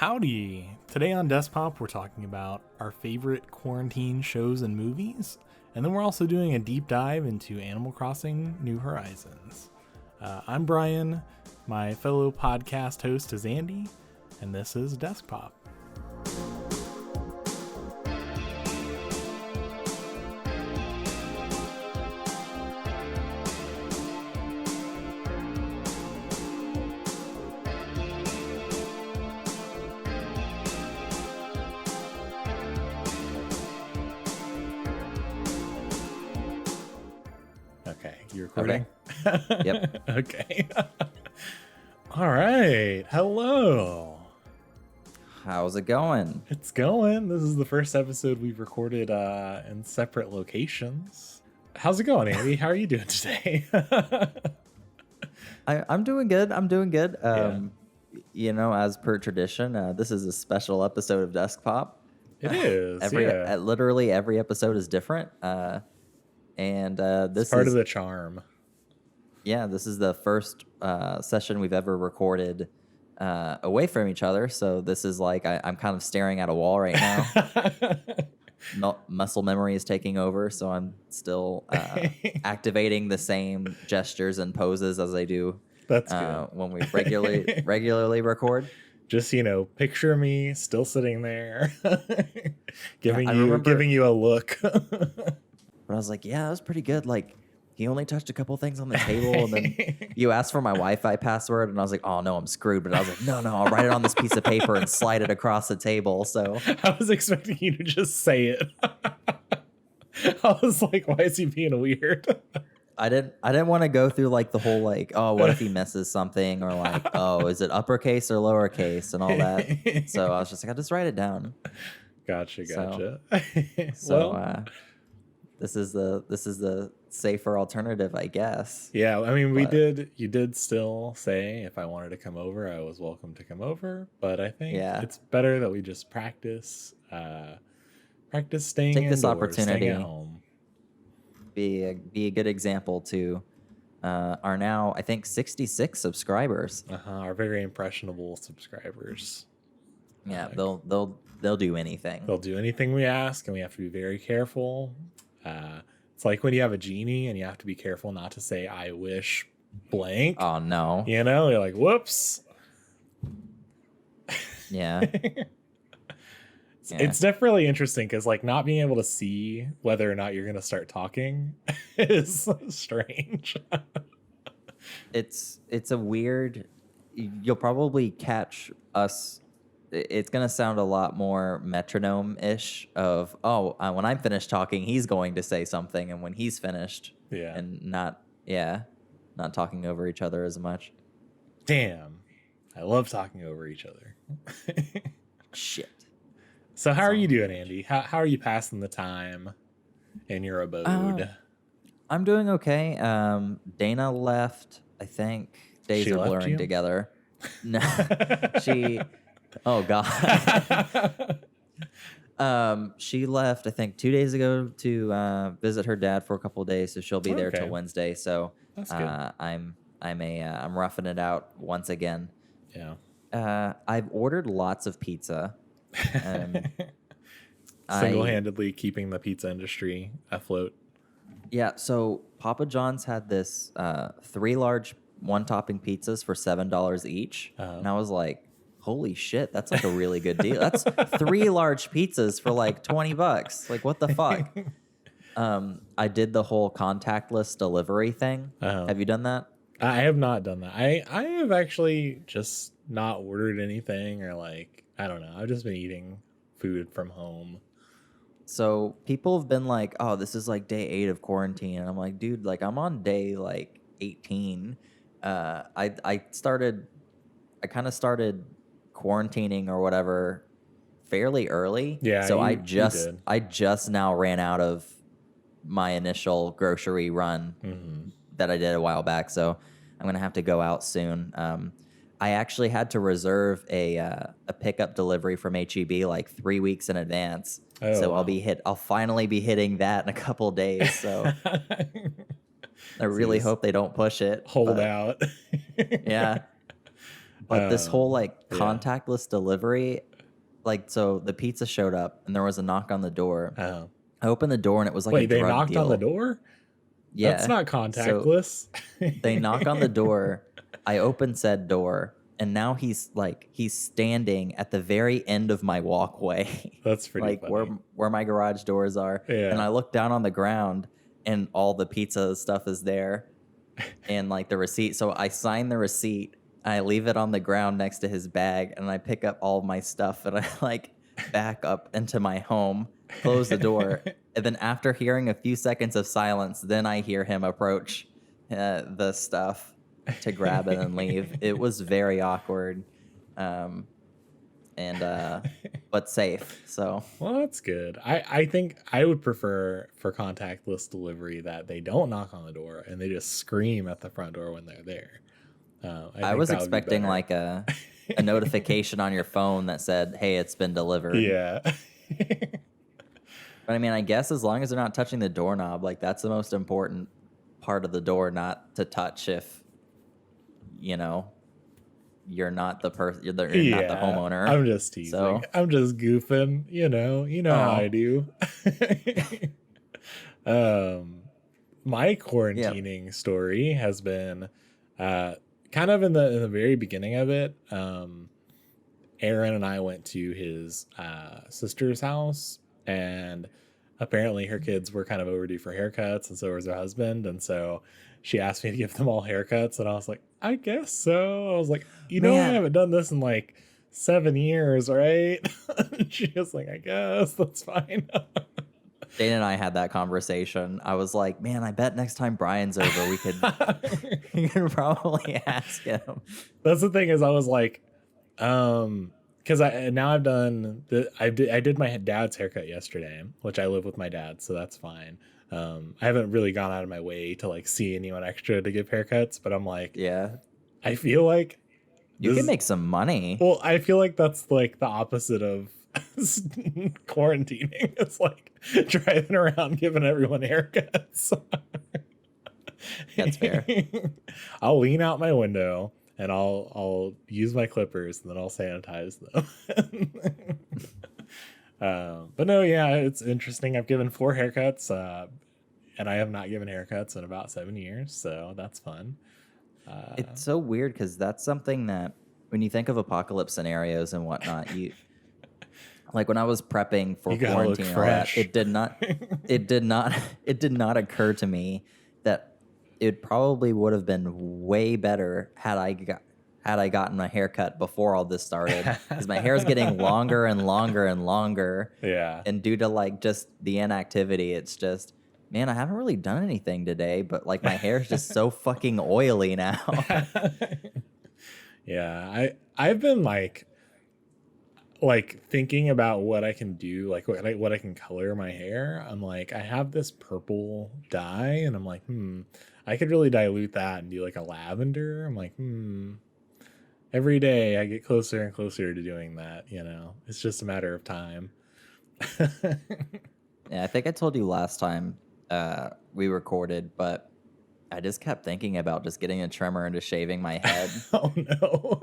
Howdy! Today on Deskpop, we're talking about our favorite quarantine shows and movies, and then we're also doing a deep dive into Animal Crossing New Horizons. I'm Brian, my fellow podcast host is Andy, and this is Deskpop. Okay, you recording? Okay. Yep. Okay. All right. Hello. How's it going? It's going. This is the first episode we've recorded in separate locations. How's it going, Andy? How are you doing today? I'm doing good. You know, as per tradition, this is a special episode of Desk Pop. It is. Literally every episode is different. This It's part is of the charm. Yeah, this is the first session we've ever recorded away from each other. So this is like I'm kind of staring at a wall right now. Muscle memory is taking over, so I'm still activating the same gestures and poses as I do. That's good. When we regularly record. Just, picture me still sitting there, giving remember- you a look. But I was like, yeah, that was pretty good. Like, he only touched a couple things on the table, and then you asked for my Wi-Fi password, and I was like, oh no, I'm screwed. But I was like, no, I'll write it on this piece of paper and slide it across the table. So I was expecting you to just say it. I was like, why is he being weird? I didn't want to go through like the whole like, oh, what if he misses something, or like, oh, is it uppercase or lowercase and all that. So I was just like, I'll just write it down. Gotcha. So this is the safer alternative, I guess. Yeah, I mean, you did still say if I wanted to come over, I was welcome to come over, but I think it's better that we just practice staying Take this indoors, opportunity, staying at home. Be a good example to our now, I think, 66 subscribers. Our very impressionable subscribers. Yeah, they'll do anything. They'll do anything we ask, and we have to be very careful. It's like when you have a genie and you have to be careful not to say I wish blank. Oh no. You're like, whoops. Yeah. It's definitely interesting because like not being able to see whether or not you're gonna start talking is strange. It's a weird, you'll probably catch us. It's going to sound a lot more metronome-ish of, when I'm finished talking, he's going to say something. And when he's finished, and not talking over each other as much. Damn. I love talking over each other. Shit. So how are you doing, Andy? How are you passing the time in your abode? I'm doing okay. Dana left, I think. Days She are left blurring you? together. No, she... Oh God. She left, I think, 2 days ago to visit her dad for a couple of days, so she'll be there till Wednesday. So That's good. I'm roughing it out once again. Yeah. I've ordered lots of pizza. Single-handedly keeping the pizza industry afloat. Yeah, so Papa John's had this 3 large one-topping pizzas for $7 each, and I was like, holy shit, that's like a really good deal. That's 3 large pizzas for like $20. Like, what the fuck? I did the whole contactless delivery thing. Have you done that? I have not done that. I have actually just not ordered anything, or like, I don't know. I've just been eating food from home. So people have been like, oh, this is like day 8 of quarantine. And I'm like, dude, like I'm on day like 18. I kind of started quarantining or whatever fairly early. Yeah. So I did. just now ran out of my initial grocery run that I did a while back. So I'm gonna have to go out soon. I actually had to reserve a pickup delivery from HEB like 3 weeks in advance. Oh, So wow. I'll finally be hitting that in a couple of days. So I really hope they don't push it. Hold but out. Yeah. But this whole like yeah. contactless delivery, like, so the pizza showed up and there was a knock on the door. Oh. I opened the door and it was like Wait, a they drug knocked deal. on the door? Yeah. That's not So contactless. they knock on the door. I open said door, and now he's standing at the very end of my walkway. That's pretty like funny. where my garage doors are. Yeah. And I look down on the ground and all the pizza stuff is there and like the receipt. So I sign the receipt, I leave it on the ground next to his bag, and I pick up all my stuff and I like back up into my home, close the door. And then after hearing a few seconds of silence, then I hear him approach the stuff to grab it and leave. It was very awkward, and but safe. So Well, that's good. I think I would prefer for contactless delivery that they don't knock on the door and they just scream at the front door when they're there. I think was that would be expecting better. like a notification on your phone that said, "Hey, it's been delivered." Yeah. But I mean, I guess as long as they're not touching the doorknob, like that's the most important part of the door not to touch if, you know, you're not the person, you're not the homeowner. I'm just teasing. So- I'm just goofing. You know how I do. My quarantining story has been kind of in the very beginning of it. Aaron and I went to his sister's house, and apparently her kids were kind of overdue for haircuts, and so was her husband. And so she asked me to give them all haircuts, and I was like, I guess so. I was like, I Man. haven't done this in like 7 years, right? And she was like, I guess that's fine. Dana and I had that conversation. I was like, man, I bet next time Brian's over, we could you could probably ask him. That's the thing, is I was like, because I've done I did my dad's haircut yesterday, which I live with my dad, so that's fine. I haven't really gone out of my way to like see anyone extra to give haircuts, but I'm like, Yeah. I feel like You can make some money. well, I feel like that's like the opposite of quarantining. It's like driving around giving everyone haircuts. That's fair. I'll lean out my window and I'll use my clippers and then I'll sanitize them. But no, yeah, it's interesting. I've given 4 haircuts, and I have not given haircuts in about 7 years, so that's fun. It's so weird because that's something that when you think of apocalypse scenarios and whatnot, you like when I was prepping for You gotta look quarantine and all that, fresh. it did not occur to me that it probably would have been way better had I gotten my haircut before all this started, because my hair is getting longer and longer and longer. Yeah. And due to like just the inactivity, it's just, man, I haven't really done anything today, but like my hair is just so fucking oily now. Yeah, I've been like thinking about what I can do, like what I can color my hair. I'm like, I have this purple dye, and I'm like, I could really dilute that and do like a lavender. I'm like, every day I get closer and closer to doing that. It's just a matter of time. Yeah, I think I told you last time we recorded, but I just kept thinking about just getting a trimmer and just shaving my head. Oh no.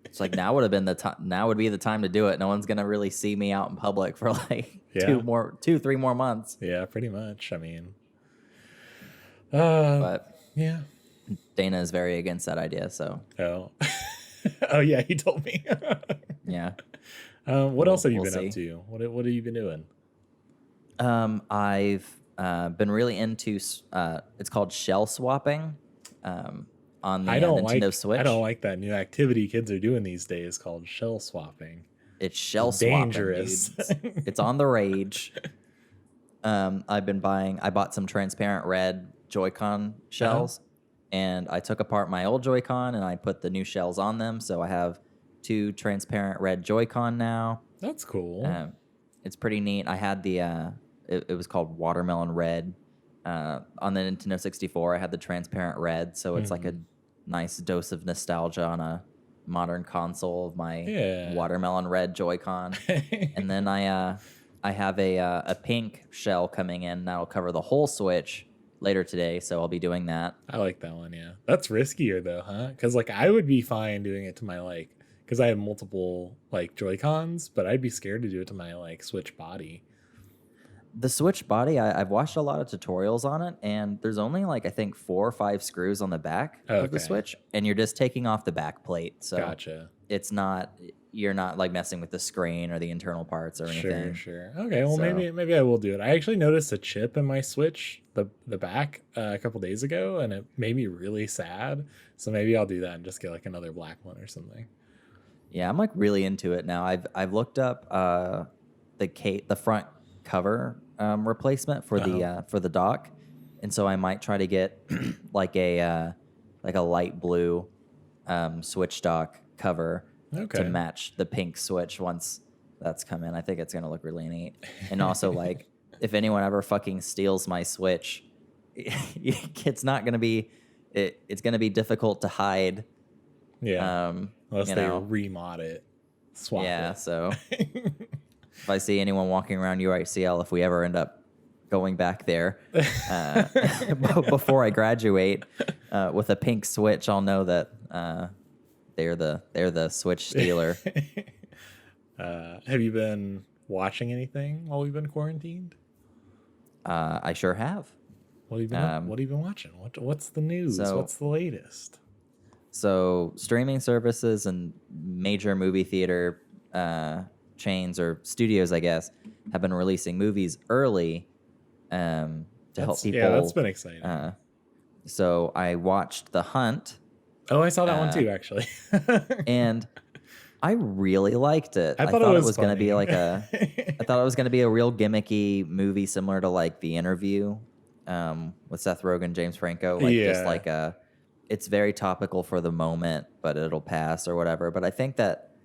It's like now would be the time to do it. No one's gonna really see me out in public for like Yeah. 3 more months. Yeah, pretty much. I mean, But yeah. Dana is very against that idea, so Oh. Oh yeah, he told me. yeah. What else have you we'll been up see. to? What have you been doing? I've been really into it's called shell swapping on the Nintendo Switch. I don't like that new activity kids are doing these days called shell swapping. It's shell swapping, Dangerous. dude. It's on the rage. I bought some transparent red Joy-Con shells, and I took apart my old Joy-Con and I put the new shells on them. So I have 2 transparent red Joy-Con now. That's cool. It's pretty neat. I had the it was called Watermelon Red on the Nintendo 64. I had the transparent red, so it's like a nice dose of nostalgia on a modern console of my Watermelon Red Joy-Con. And then I have a pink shell coming in that'll cover the whole Switch, later today, so I'll be doing that. I like that one. Yeah, that's riskier though, huh? Because like I would be fine doing it to my like, because I have multiple like Joy Cons, but I'd be scared to do it to my like Switch body. The Switch body, I've watched a lot of tutorials on it, and there's only like I think 4 or 5 screws on the back of the Okay. Switch, and you're just taking off the back plate. So Gotcha. it's not you're not like messing with the screen or the internal parts or anything. Sure. Okay, well So- maybe I will do it. I actually noticed a chip in my Switch, the back, a couple days ago, and it made me really sad. So maybe I'll do that and just get like another black one or something. Yeah, I'm like really into it now. I've looked up the front cover replacement for the dock, and so I might try to get like a light blue Switch dock cover Okay. to match the pink Switch once that's come in. I think it's gonna look really neat. And also like if anyone ever fucking steals my Switch, it's not gonna be it's gonna be difficult to hide. Yeah. Unless you they know. remod it, swap Yeah, it. so if I see anyone walking around UICL, if we ever end up going back there before I graduate with a pink Switch, I'll know that they're the Switch stealer. Have you been watching anything while we've been quarantined? I sure have. What have you been watching? What's the news? So- What's the latest? So streaming services and major movie theater chains or studios, I guess, have been releasing movies early to help people. Yeah, that's been exciting. So I watched The Hunt, Oh, I saw that one too, actually. and I really liked it. I thought it was going to be funny. like I thought it was going to be a real gimmicky movie similar to like The Interview with Seth Rogen, James Franco. Like just Yeah. like it's very topical for the moment, but it'll pass or whatever. But I think that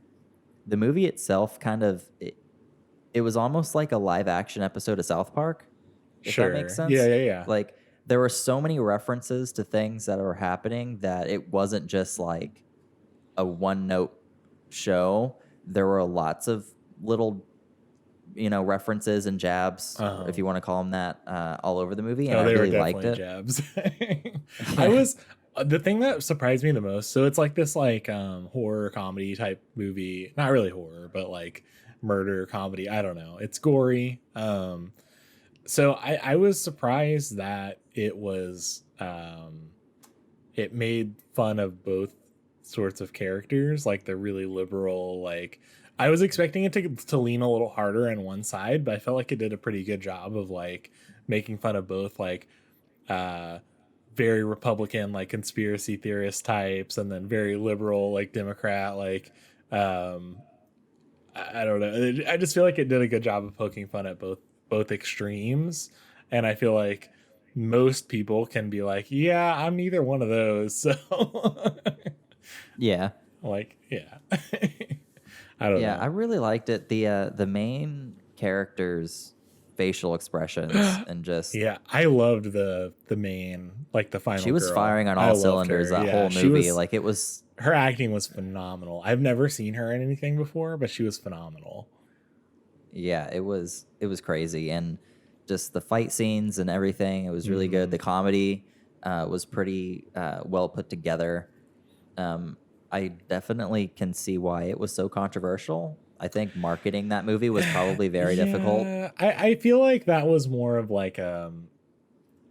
the movie itself kind of it was almost like a live action episode of South Park. If Sure. that makes sense. Yeah. Like there were so many references to things that were happening that it wasn't just like a one note show. There were lots of little, references and jabs, if you want to call them that, all over the movie, and I they really were liked definitely it. jabs. The thing that surprised me the most. So it's like this like horror comedy type movie. Not really horror, but like murder comedy. I don't know. It's gory. So I was surprised that it was it made fun of both sorts of characters, like the really liberal, like I was expecting it to lean a little harder on one side, but I felt like it did a pretty good job of like making fun of both like very Republican like conspiracy theorist types and then very liberal like Democrat like I don't know. I just feel like it did a good job of poking fun at both extremes, and I feel like most people can be like, yeah, I'm neither one of those. So Yeah. like, yeah. I don't Yeah, know. I really liked it. The main characters' facial expressions and just Yeah, I loved the main, like the final she was girl. firing on I all loved cylinders her. that Yeah, whole she movie. was- Like it was her acting was phenomenal. I've never seen her in anything before, but she was phenomenal. Yeah, it was crazy, and just the fight scenes and everything. It was really good. The comedy was pretty well put together. I definitely can see why it was so controversial. I think marketing that movie was probably very difficult. I feel like that was more of like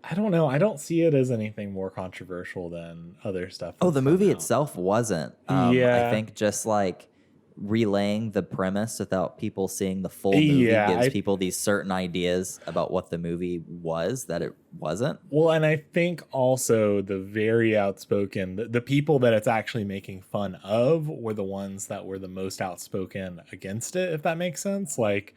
I don't know. I don't see it as anything more controversial than other stuff. Oh, that's the come movie out. itself wasn't. Yeah. I think just like relaying the premise without people seeing the full movie Yeah, gives I- people these certain ideas about what the movie was that it wasn't. Well, and I think also the very outspoken, the people that it's actually making fun of were the ones that were the most outspoken against it, if that makes sense. Like,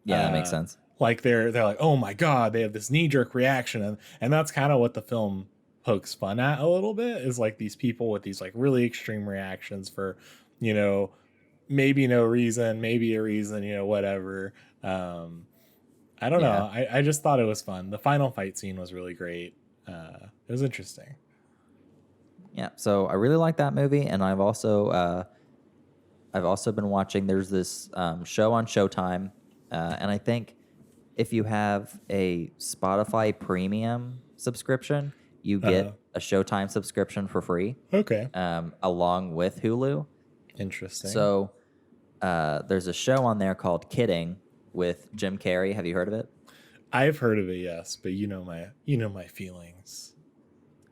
Yeah, that makes sense. Like they're like, oh my god, they have this knee jerk reaction, and that's kind of what the film pokes fun at a little bit. Is like these people with these like really extreme reactions for, maybe no reason, maybe a reason, whatever. I don't know. I just thought it was fun. The final fight scene was really great. It was interesting. Yeah, so I really like that movie, and I've also been watching. There's this show on Showtime, and I think if you have a Spotify Premium subscription, you get a Showtime subscription for free. Okay. Along with Hulu. Interesting. So there's a show on there called Kidding with Jim Carrey. Have you heard of it? I've heard of it, yes, but you know my feelings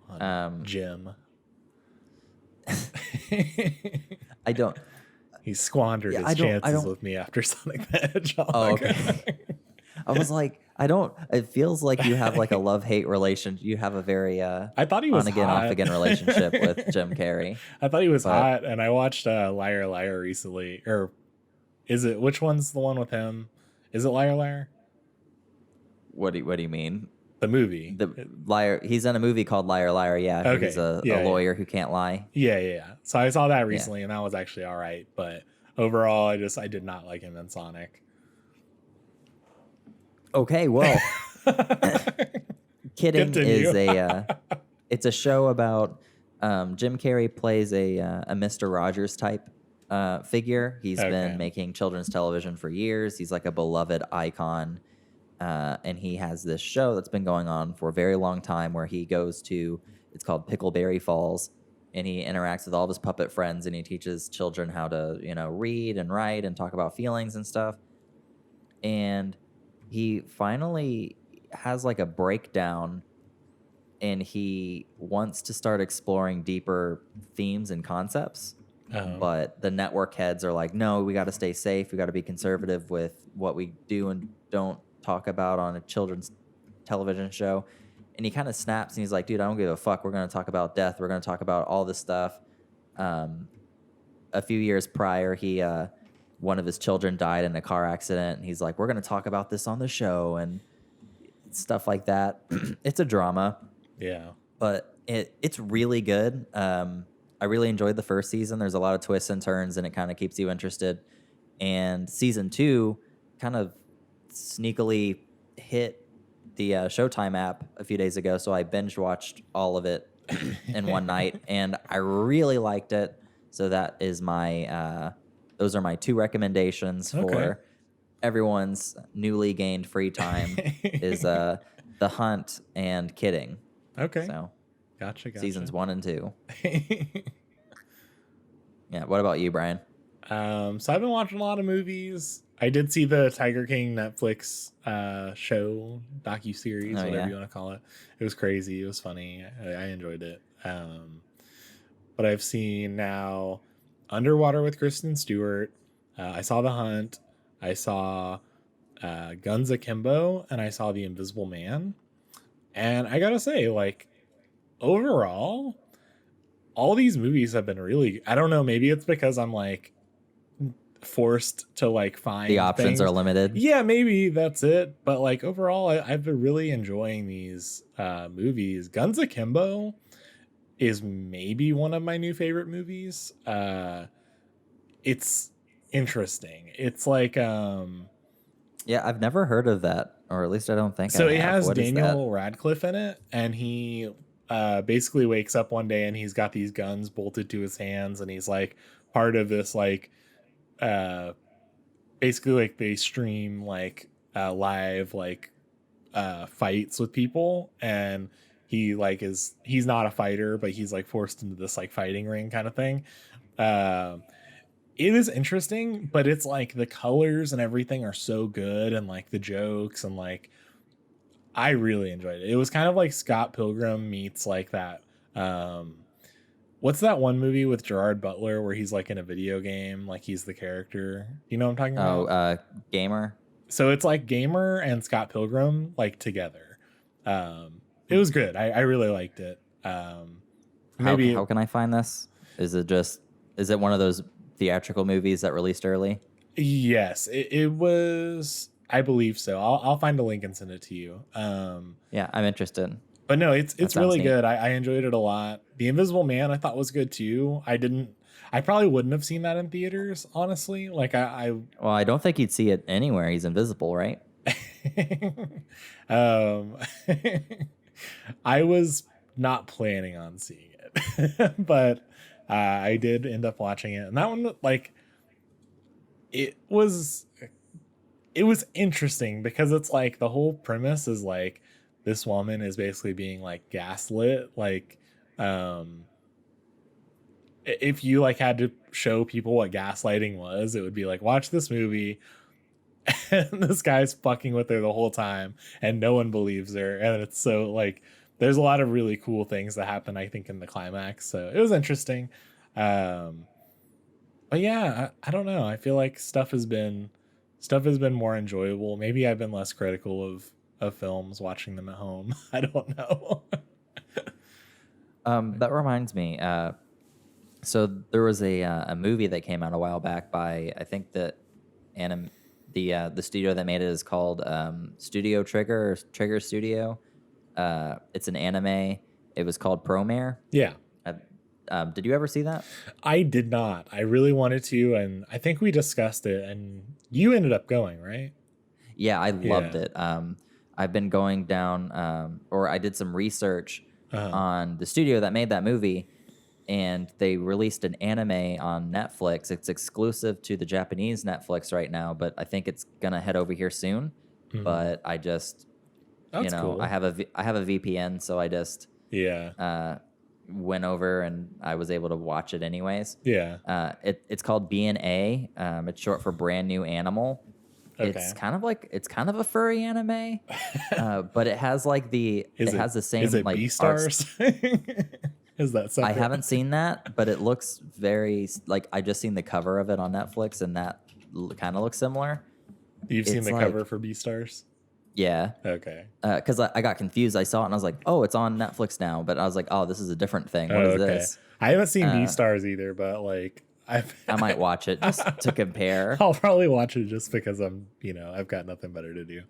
on Jim. I don't. He squandered his chances with me after Sonic the Hedgehog. Oh, okay. I was like, I don't. It feels like you have like a love-hate relation. You have a very I thought he was on-again, hot. off-again relationship with Jim Carrey. I thought he was hot, and I watched Liar Liar recently. Or is it? Which one's the one with him? Is it Liar Liar? What do you mean? The movie. The liar. He's in a movie called Liar Liar. Yeah. Okay. He's a lawyer who can't lie. Yeah. So I saw that recently, and that was actually all right. But overall, I did not like him in Sonic. Okay, well, Kidding is it's a show about Jim Carrey plays a Mr. Rogers type figure. He's been making children's television for years. He's like a beloved icon. And he has this show that's been going on for a very long time where he goes to, it's called Pickleberry Falls, and he interacts with all of his puppet friends, and he teaches children how to, read and write and talk about feelings and stuff. And he finally has like a breakdown, and he wants to start exploring deeper themes and concepts. But the network heads are like, no, we got to stay safe. We got to be conservative with what we do and don't talk about on a children's television show. And he kind of snaps and he's like, dude, I don't give a fuck. We're going to talk about death. We're going to talk about all this stuff. A few years prior, one of his children died in a car accident, and he's like, we're going to talk about this on the show and stuff like that. It's a drama. Yeah. But it's really good. I really enjoyed the first season. There's a lot of twists and turns, and it kind of keeps you interested. And season 2 kind of sneakily hit the Showtime app a few days ago, so I binge watched all of it in one night, and I really liked it. So that is those are my 2 recommendations for everyone's newly gained free time is The Hunt and Kidding. Okay. So gotcha. Seasons 1 and 2. Yeah. What about you, Brian? So I've been watching a lot of movies. I did see the Tiger King Netflix show, docuseries, whatever you want to call it. It was crazy. It was funny. I enjoyed it. But I've seen now Underwater with Kristen Stewart. I saw The Hunt. I saw Guns Akimbo, and I saw The Invisible Man. And I gotta say, like, overall, all these movies have been really, I don't know, maybe it's because I'm like forced to like find the options things. Are limited. Yeah, maybe that's it. But like overall, I've been really enjoying these movies. Guns Akimbo is maybe one of my new favorite movies. It's interesting. It's like yeah, I've never heard of that, or at least I don't think so. I It have. has What Daniel Radcliffe in it, and he basically wakes up one day and he's got these guns bolted to his hands, and he's like part of this like basically like they stream like live like fights with people, and he like he's not a fighter, but he's like forced into this like fighting ring kind of thing. It is interesting, but it's like the colors and everything are so good, and like the jokes, and like I really enjoyed it. It was kind of like Scott Pilgrim meets like that. What's that one movie with Gerard Butler where he's like in a video game, like he's the character? You know what I'm talking about? Oh, Gamer. So it's like Gamer and Scott Pilgrim like together. It was good. I really liked it. Maybe how can I find this? Is it one of those theatrical movies that released early? Yes, it was. I believe so. I'll find a link and send it to you. Yeah, I'm interested. But no, it's really neat. good. I enjoyed it a lot. The Invisible Man I thought was good too. I probably wouldn't have seen that in theaters, honestly. Like well, I don't think you'd see it anywhere. He's invisible, right? I was not planning on seeing it, but I did end up watching it, and that one, like, it was interesting because it's like the whole premise is like this woman is basically being like gaslit. Like, if you like had to show people what gaslighting was, it would be like, watch this movie and this guy's fucking with her the whole time and no one believes her. And it's so like, there's a lot of really cool things that happen, I think, in the climax. So it was interesting. But yeah, I don't know. I feel like stuff has been more enjoyable. Maybe I've been less critical of films watching them at home. I don't know. That reminds me. So there was a movie that came out a while back by, I think the studio that made it is called Studio Trigger or Trigger Studio. It's an anime. It was called Promare. Yeah. Did you ever see that? I did not. I really wanted to, and I think we discussed it, and you ended up going, right? Yeah, I loved it. I've been going down, or I did some research on the studio that made that movie, and they released an anime on Netflix. It's exclusive to the Japanese Netflix right now, but I think it's gonna head over here soon. Mm-hmm. But I just, That's cool. I have a VPN, so I just went over and I was able to watch it anyways. Yeah. It's called B&A. It's short for Brand New Animal. Okay. It's kind of a furry anime, but it has like it has the same like Beastars. Is that something? I haven't seen that, but it looks very like I just seen the cover of it on Netflix, and that kind of looks similar. You've seen the cover for Beastars? Yeah. Okay. Because I got confused. I saw it and I was like, oh, it's on Netflix now. But I was like, oh, this is a different thing. What is this? I haven't seen Beastars either, but like I might watch it just to compare. I'll probably watch it just because I've got nothing better to do.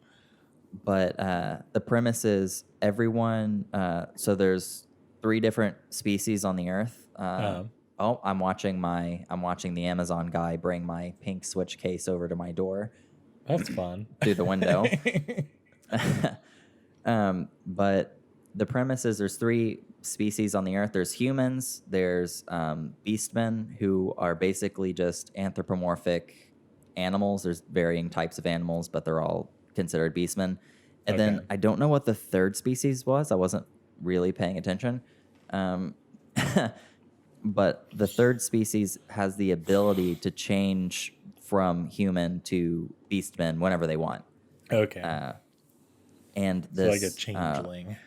But the premise is everyone. So there's 3 different species on the Earth. Oh, I'm watching the Amazon guy bring my pink Switch case over to my door. That's fun. Through the window. But the premise is there's 3 species on the Earth. There's humans. There's beastmen, who are basically just anthropomorphic animals. There's varying types of animals, but they're all considered beastmen. And then I don't know what the 3rd species was. I wasn't really paying attention. But the 3rd species has the ability to change from human to beastmen whenever they want. Okay. And this, like a changeling.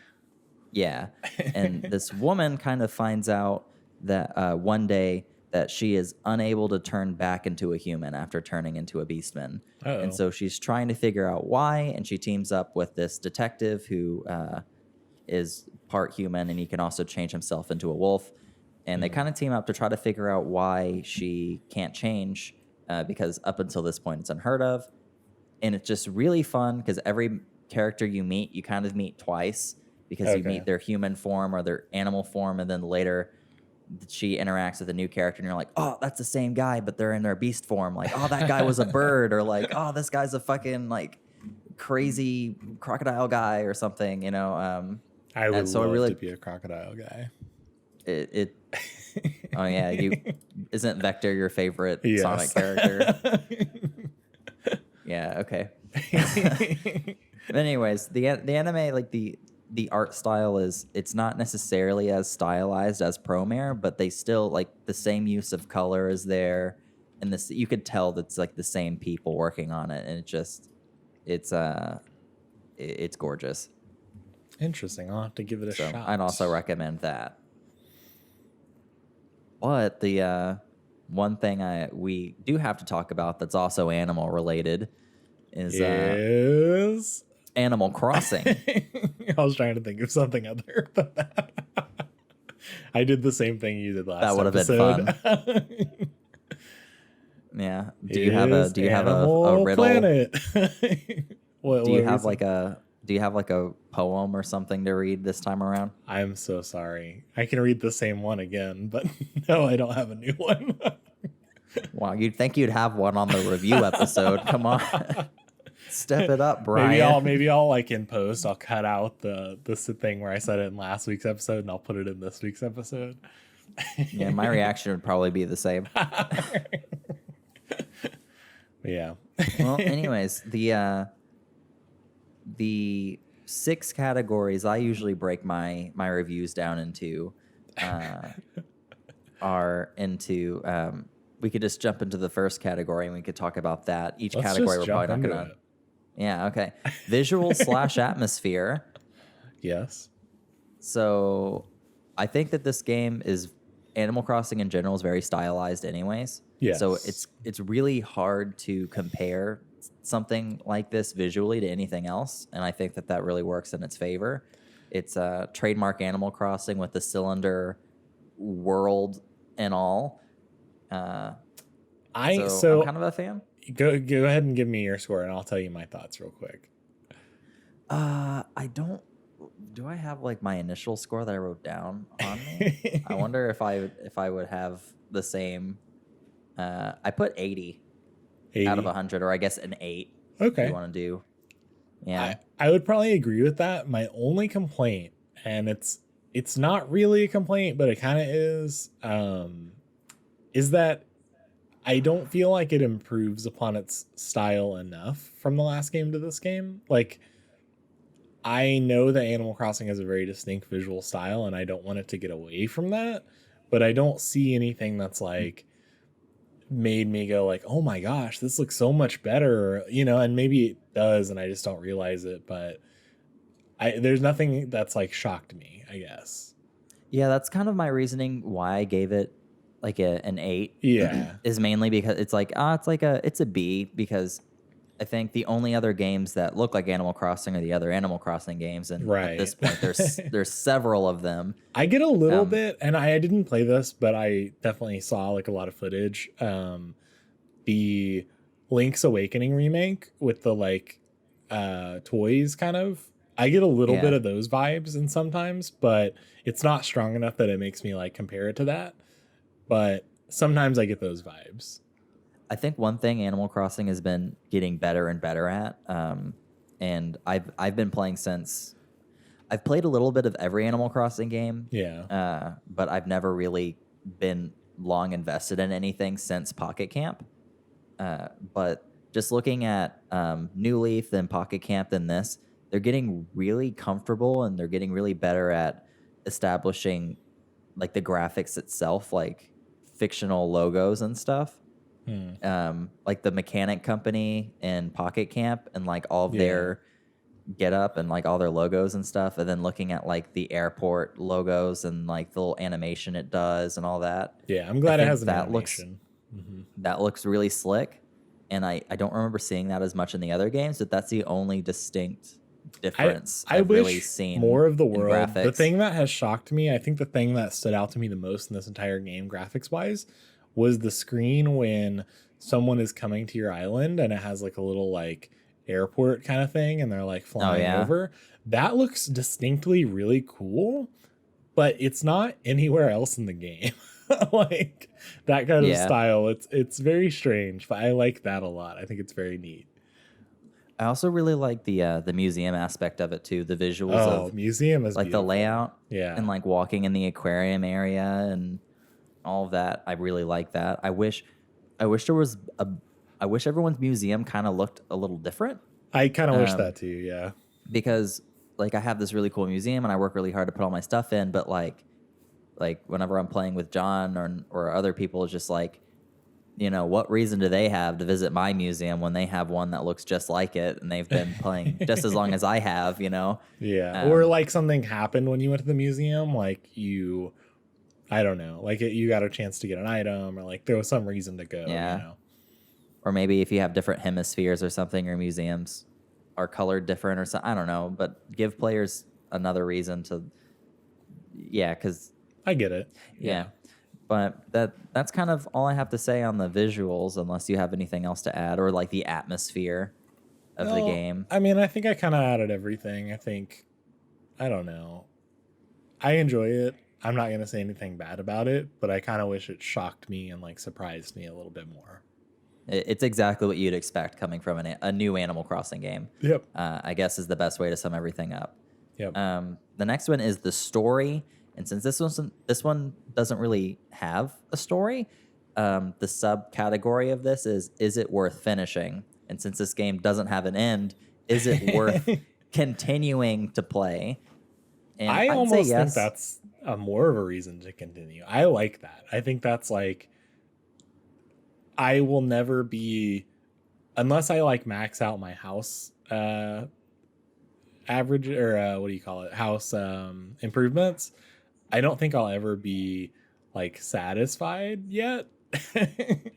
Yeah. And this woman kind of finds out that one day that she is unable to turn back into a human after turning into a beastman. Uh-oh. And so she's trying to figure out why, and she teams up with this detective who is part human, and he can also change himself into a wolf. And they kind of team up to try to figure out why she can't change, because up until this point it's unheard of. And it's just really fun because every character you meet, you kind of meet twice, because you meet their human form or their animal form, and then later she interacts with a new character and you're like, oh, that's the same guy, but they're in their beast form. Like, oh, that guy was a bird, or like, oh, this guy's a fucking like crazy crocodile guy or something, I would love to be a crocodile guy. Oh yeah, isn't Vector your favorite Sonic character? Yeah, okay. But anyways, the anime, like the art style it's not necessarily as stylized as Promare, but they still like the same use of color is there, and this you could tell that's like the same people working on it, and it's gorgeous. Interesting. I'll have to give it a shot. I'd also recommend that. But the one thing we do have to talk about that's also animal related is Animal Crossing. I was trying to think of something other than that. I did the same thing you did last episode. That would have been fun. Yeah. Do you have a riddle? Planet. Do you have like a poem or something to read this time around? I'm so sorry. I can read the same one again, but no, I don't have a new one. Wow, you'd think you'd have one on the review episode. Come on. Step it up, Brian. Maybe I'll like in post, I'll cut out the thing where I said it in last week's episode and I'll put it in this week's episode. Yeah, my reaction would probably be the same. Yeah. Well, anyways, 6 categories I usually break my reviews down into are into we could just jump into the first category and we could talk about that. Each Let's category just we're probably jump not into gonna. it. Yeah, okay. Visual slash atmosphere. Yes. So I think that this game is Animal Crossing in general is very stylized anyways. Yes. So it's really hard to compare something like this visually to anything else, and I think that really works in its favor. It's a trademark Animal Crossing with the cylinder world and all. So I'm kind of a fan. Go ahead and give me your score, and I'll tell you my thoughts real quick. I don't. Do I have like my initial score that I wrote down on me? I wonder if I would have the same. I put 80 out of 100, or I guess an 8. Okay. If you want to do? Yeah. I would probably agree with that. My only complaint, and it's not really a complaint, but it kind of is that I don't feel like it improves upon its style enough from the last game to this game. Like, I know that Animal Crossing has a very distinct visual style, and I don't want it to get away from that, but I don't see anything that's like made me go like, oh my gosh, this looks so much better, you know, and maybe it does and I just don't realize it, but there's nothing that's like shocked me, I guess. Yeah, that's kind of my reasoning why I gave it like an 8. Yeah. Is mainly because it's like it's a B, because I think the only other games that look like Animal Crossing are the other Animal Crossing games, and right. At this point there's several of them. I get a little bit, and I didn't play this, but I definitely saw like a lot of footage. The Link's Awakening remake with the like toys kind of. I get a little bit of those vibes and sometimes, but it's not strong enough that it makes me like compare it to that. But sometimes I get those vibes. I think one thing Animal Crossing has been getting better and better at, and I've been playing since I've played a little bit of every Animal Crossing game. Yeah. But I've never really been long invested in anything since Pocket Camp. But just looking at New Leaf, then Pocket Camp, then this, they're getting really comfortable and they're getting really better at establishing like the graphics itself, like fictional logos and stuff. Like the mechanic company in Pocket Camp and like all of their get up and like all their logos and stuff, and then looking at like the airport logos and like the little animation it does and all that. Yeah, I'm glad it has an animation. That looks really slick, and I don't remember seeing that as much in the other games, but that's the only distinct difference I I've wish really seen more of the world. Graphics. The thing that has shocked me, I think the thing that stood out to me the most in this entire game graphics wise was the screen when someone is coming to your island and it has like a little like airport kind of thing and they're like flying over. That looks distinctly really cool, but it's not anywhere else in the game. Like that kind of style. It's very strange, but I like that a lot. I think it's very neat. I also really like the museum aspect of it too. The visuals of museum is like beautiful. the layout, and like walking in the aquarium area and all of that. I really like that. I wish everyone's museum kind of looked a little different. I kind of wish that too. Yeah, because like I have this really cool museum and I work really hard to put all my stuff in, but like whenever I'm playing with John or other people, it's just like, you know, what reason do they have to visit my museum when they have one that looks just like it and they've been playing just as long as I have, you know? Yeah. Or like something happened when you went to the museum, like I don't know, like you got a chance to get an item or like there was some reason to go, you know? Or maybe if you have different hemispheres or something, your museums are colored different or something. I don't know, but give players another reason to, because I get it. Yeah. But that's kind of all I have to say on the visuals, unless you have anything else to add, or like the atmosphere of the game. I mean, I think I kind of added everything. I don't know. I enjoy it. I'm not going to say anything bad about it, but I kind of wish it shocked me and like surprised me a little bit more. It's exactly what you'd expect coming from a new Animal Crossing game. Yep. I guess is the best way to sum everything up. Yep. The next one is the story. And since this one doesn't really have a story, the subcategory of this is it worth finishing? And since this game doesn't have an end, is it worth continuing to play. And I I'd almost say think yes. that's more of a reason to continue. I like that. I think that's like, I will never be, unless I like max out my house average, or what do you call it, house improvements. I don't think I'll ever be like satisfied yet.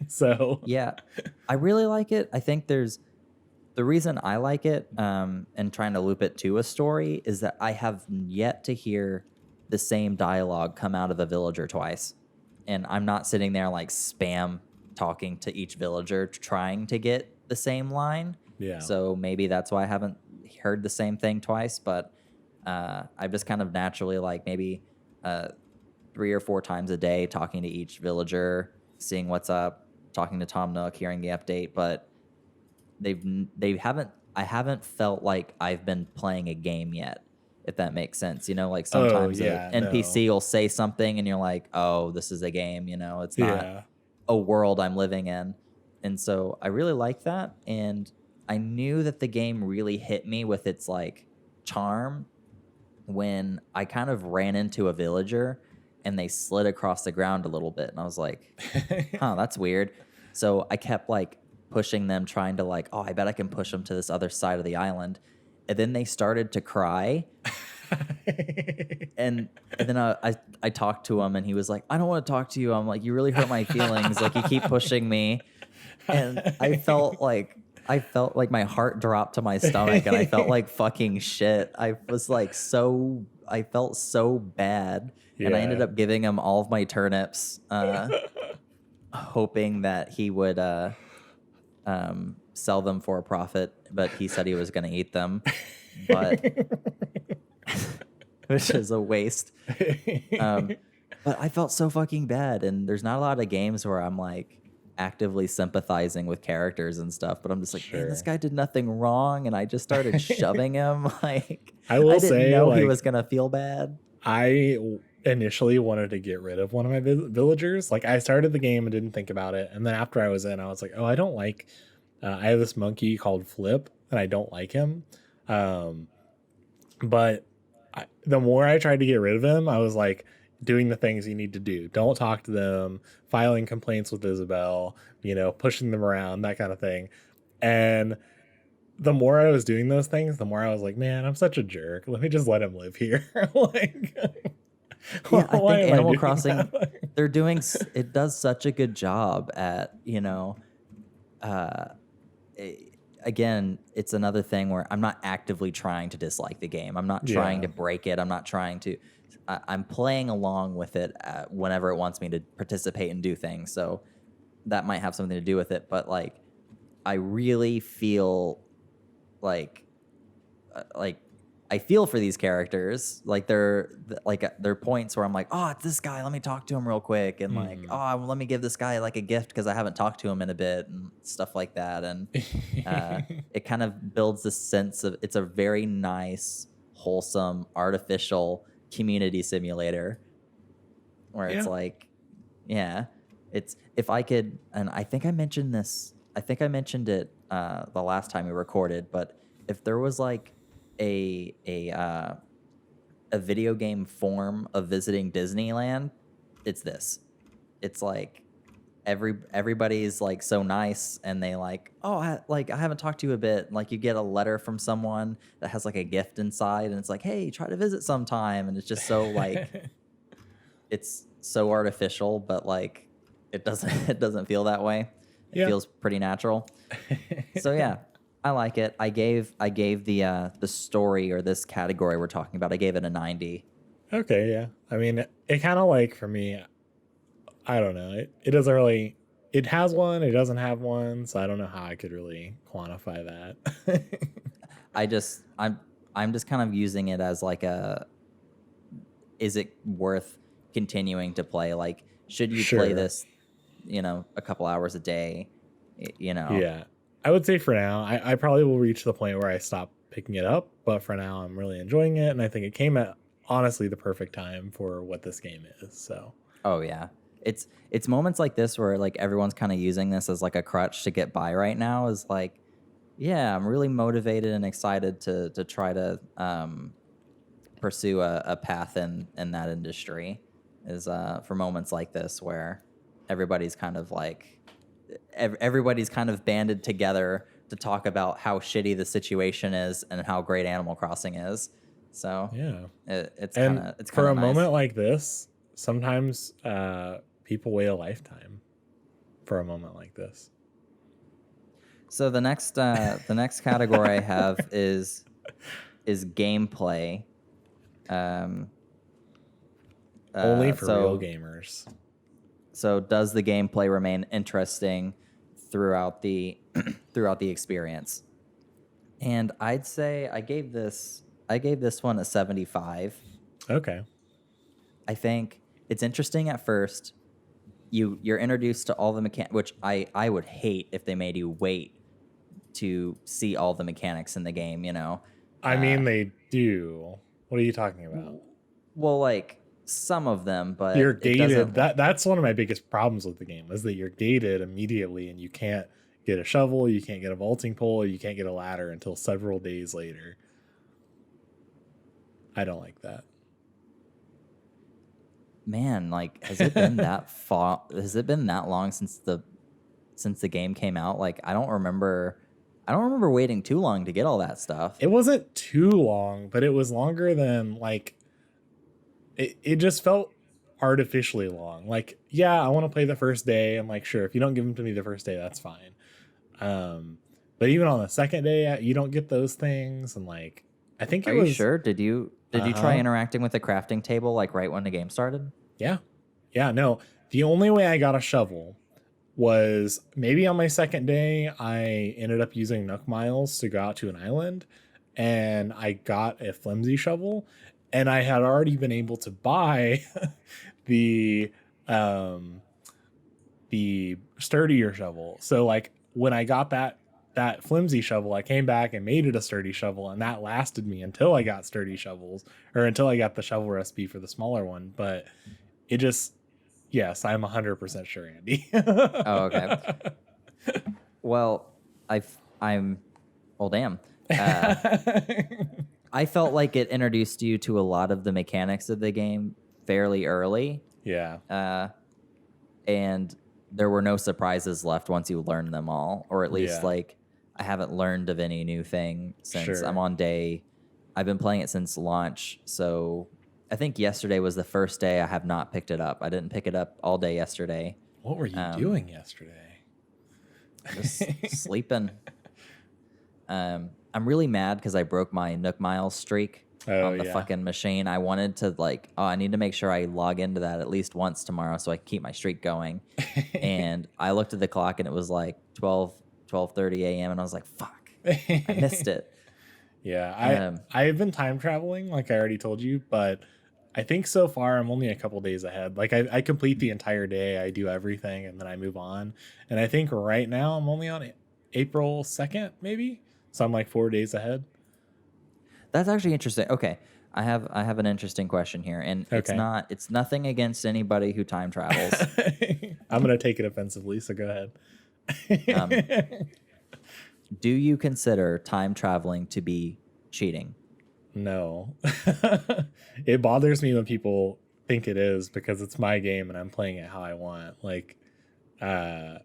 So Yeah, I really like it. I think there's the reason I like it, and trying to loop it to a story is that I have yet to hear the same dialogue come out of a villager twice. And I'm not sitting there like spam talking to each villager trying to get the same line. yeah. So maybe that's why I haven't heard the same thing twice, but I've just kind of naturally like maybe 3 or 4 times a day talking to each villager, seeing what's up, talking to Tom Nook, hearing the update, but I haven't felt like I've been playing a game yet, if that makes sense. You know, like sometimes an NPC will say something and you're like, oh, this is a game, you know, it's not a world I'm living in. And so I really like that. And I knew that the game really hit me with its like charm when I kind of ran into a villager and they slid across the ground a little bit. And I was like, huh, that's weird. So I kept like pushing them, trying to like, oh, I bet I can push them to this other side of the island. And then they started to cry. and then I talked to him and he was like, I don't want to talk to you. I'm like, you really hurt my feelings. Like you keep pushing me. And I felt like my heart dropped to my stomach and I felt like fucking shit. I felt so bad. Yeah. And I ended up giving him all of my turnips, hoping that he would sell them for a profit, but he said he was going to eat them, but which is a waste. But I felt so fucking bad, and there's not a lot of games where I'm like actively sympathizing with characters and stuff, but I'm just like, man, this guy did nothing wrong, and I just started shoving him. Like, I didn't know he was gonna feel bad. I initially wanted to get rid of one of my villagers. Like, I started the game and didn't think about it, and then after I was in, I was like, oh, I don't like. I have this monkey called Flip, and I don't like him. But the more I tried to get rid of him, I was like, doing the things you need to do. Don't talk to them, filing complaints with Isabelle, you know, pushing them around, that kind of thing. And the more I was doing those things, the more I was like, man, I'm such a jerk. Let me just let him live here. Like, yeah, I think Animal Crossing, they're doing, it does such a good job at, you know, again, it's another thing where I'm not actively trying to dislike the game. I'm not trying to break it. I'm not trying to, I'm playing along with it whenever it wants me to participate and do things. So that might have something to do with it. But like, I really feel like I feel for these characters. Like there are points where I'm like, oh, it's this guy. Let me talk to him real quick. And like, oh, let me give this guy like a gift because I haven't talked to him in a bit and stuff like that. And it kind of builds this sense of, it's a very nice, wholesome, artificial community simulator where it's like, yeah, it's, if I could, and I think I mentioned it the last time we recorded, but if there was like a video game form of visiting Disneyland, it's this. It's like everybody's like so nice, and they like, oh, I haven't talked to you a bit. Like you get a letter from someone that has like a gift inside, and it's like, hey, try to visit sometime, and it's just so like, it's so artificial, but like it doesn't feel that way. It feels pretty natural. So yeah. I like it. I gave the story, or this category we're talking about, I gave it a 90. Okay, yeah. I mean, it kind of like, for me, I don't know. It doesn't really, it has one, it doesn't have one, so I don't know how I could really quantify that. I'm just kind of using it as like a, is it worth continuing to play? Like, should you play this, you know, a couple hours a day, you know? Yeah. I would say for now, I probably will reach the point where I stop picking it up, but for now I'm really enjoying it, and I think it came at honestly the perfect time for what this game is. So, oh yeah, it's moments like this where like everyone's kind of using this as like a crutch to get by right now, is like, Yeah, I'm really motivated and excited to try to pursue a path in that industry. Is for moments like this where everybody's kind of like everybody's kind of banded together to talk about how shitty the situation is and how great Animal Crossing is. So Yeah. it's And it's for kind a of nice. moment like this, sometimes people wait a lifetime for a moment like this. So the next category I have is gameplay. Only for real So gamers. so does the gameplay remain interesting throughout the throughout the experience? And I'd say I gave this one a 75. Okay. I think it's interesting at first. You're introduced to all the mechanics, which I would hate if they made you wait to see all the mechanics in the game, you know. I mean, they do. What are you talking about? Well, like some of them, but You're it doesn't. gated. That's one of my biggest problems with the game is that you're gated immediately, and you can't get a shovel, you can't get a vaulting pole, you can't get a ladder until several days later. I don't like that. Man, like, has it been that far? Has it been that long since the game came out? Like, I don't remember waiting too long to get all that stuff. It wasn't too long, but it was longer than like it just felt artificially long. Like, yeah, I want to play the first day. I'm like, sure, if you don't give them to me the first day, that's fine. But even on the second day, you don't get those things, and like, I think Are it was. you sure? Did you try interacting with the crafting table like right when the game started? Yeah, no. The only way I got a shovel was maybe on my second day. I ended up using Nook Miles to go out to an island, and I got a flimsy shovel, and I had already been able to buy the sturdier shovel. So like when I got that flimsy shovel, I came back and made it a sturdy shovel, and that lasted me until I got sturdy shovels, or until I got the shovel recipe for the smaller one. But it just, yes, I'm 100% sure, Andy. Oh, okay. Well, I'm well, damn. I felt like it introduced you to a lot of the mechanics of the game fairly early. Yeah. And there were no surprises left once you learned them all, or at least like I haven't learned of any new thing since I'm on day. I've been playing it since launch, so I think yesterday was the first day I have not picked it up. I didn't pick it up all day yesterday. What were you doing yesterday? Just sleeping. I'm really mad because I broke my Nook Miles streak on the fucking machine. I wanted to I need to make sure I log into that at least once tomorrow so I can keep my streak going. And I looked at the clock and it was like 12:30 a.m. and I was like, fuck, I missed it. Yeah, I've been time traveling, like I already told you, but I think so far I'm only a couple days ahead. Like I complete the entire day, I do everything, and then I move on. And I think right now I'm only on April 2nd, maybe. So I'm like 4 days ahead. That's actually interesting. Okay, I have an interesting question here, and it's nothing against anybody who time travels. I'm gonna take it offensively, so go ahead. Do you consider time traveling to be cheating? No. It bothers me when people think it is because it's my game and I'm playing it how I want. Like, I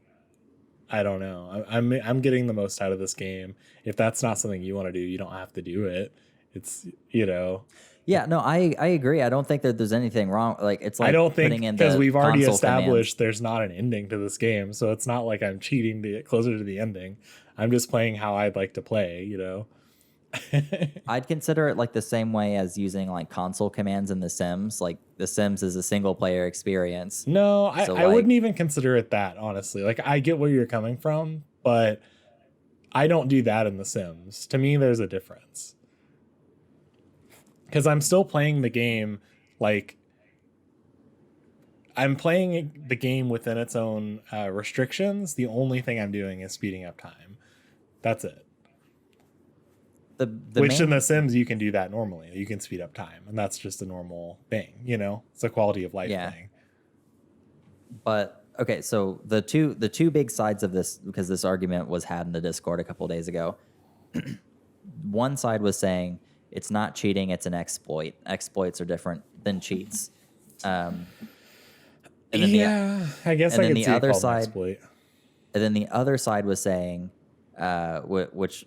don't know. I'm getting the most out of this game. If that's not something you want to do, you don't have to do it. It's, Yeah, no, I agree. I don't think that there's anything wrong. Like, it's like I don't think because we've already established commands. There's not an ending to this game, so it's not like I'm cheating to get closer to the ending. I'm just playing how I'd like to play, I'd consider it like the same way as using like console commands in The Sims. Like The Sims is a single player experience. No, I wouldn't even consider it that, honestly. Like, I get where you're coming from, but I don't do that in The Sims. To me, there's a difference. Because I'm still playing the game, like, I'm playing the game within its own restrictions. The only thing I'm doing is speeding up time. That's it. Which in The Sims, you can do that normally. You can speed up time, and that's just a normal thing, It's a quality of life thing. But okay, so the two big sides of this, because this argument was had in the Discord a couple of days ago. One side was saying it's not cheating, it's an exploit. Exploits are different than cheats. And then I guess and I then could the see other it called an side, exploit. and then the other side was saying, which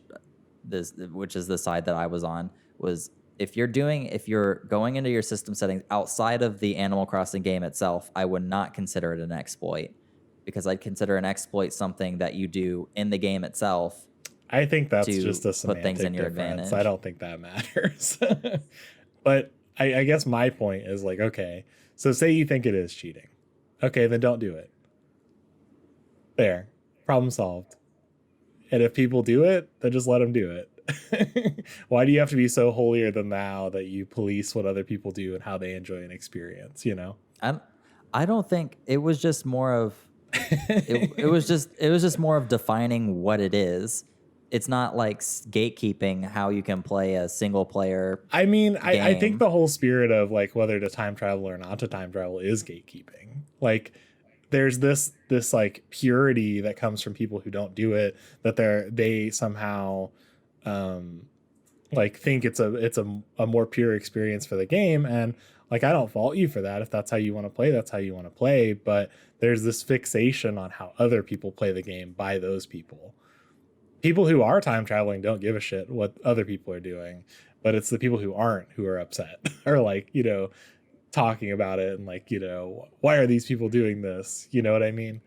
is the side that I was on, was if you're going into your system settings outside of the Animal Crossing game itself, I would not consider it an exploit, because I'd consider an exploit something that you do in the game itself. I think that's to just a put things in your difference. advantage. I don't think that matters. But I guess my point is like, okay, so say you think it is cheating. Okay, then don't do it. There. Problem solved. And if people do it, then just let them do it. Why do you have to be so holier than thou that you police what other people do and how they enjoy an experience, you know? I don't think it was just more of it was just more of defining what it is. It's not like gatekeeping how you can play a single player. I mean, I think the whole spirit of like whether to time travel or not to time travel is gatekeeping. Like there's this like purity that comes from people who don't do it, that they somehow like think it's a more pure experience for the game. And like, I don't fault you for that. If that's how you want to play, that's how you want to play. But there's this fixation on how other people play the game by those people. People who are time traveling don't give a shit what other people are doing, but it's the people who aren't who are upset or like, you know, talking about it and like, you know, why are these people doing this? You know what I mean?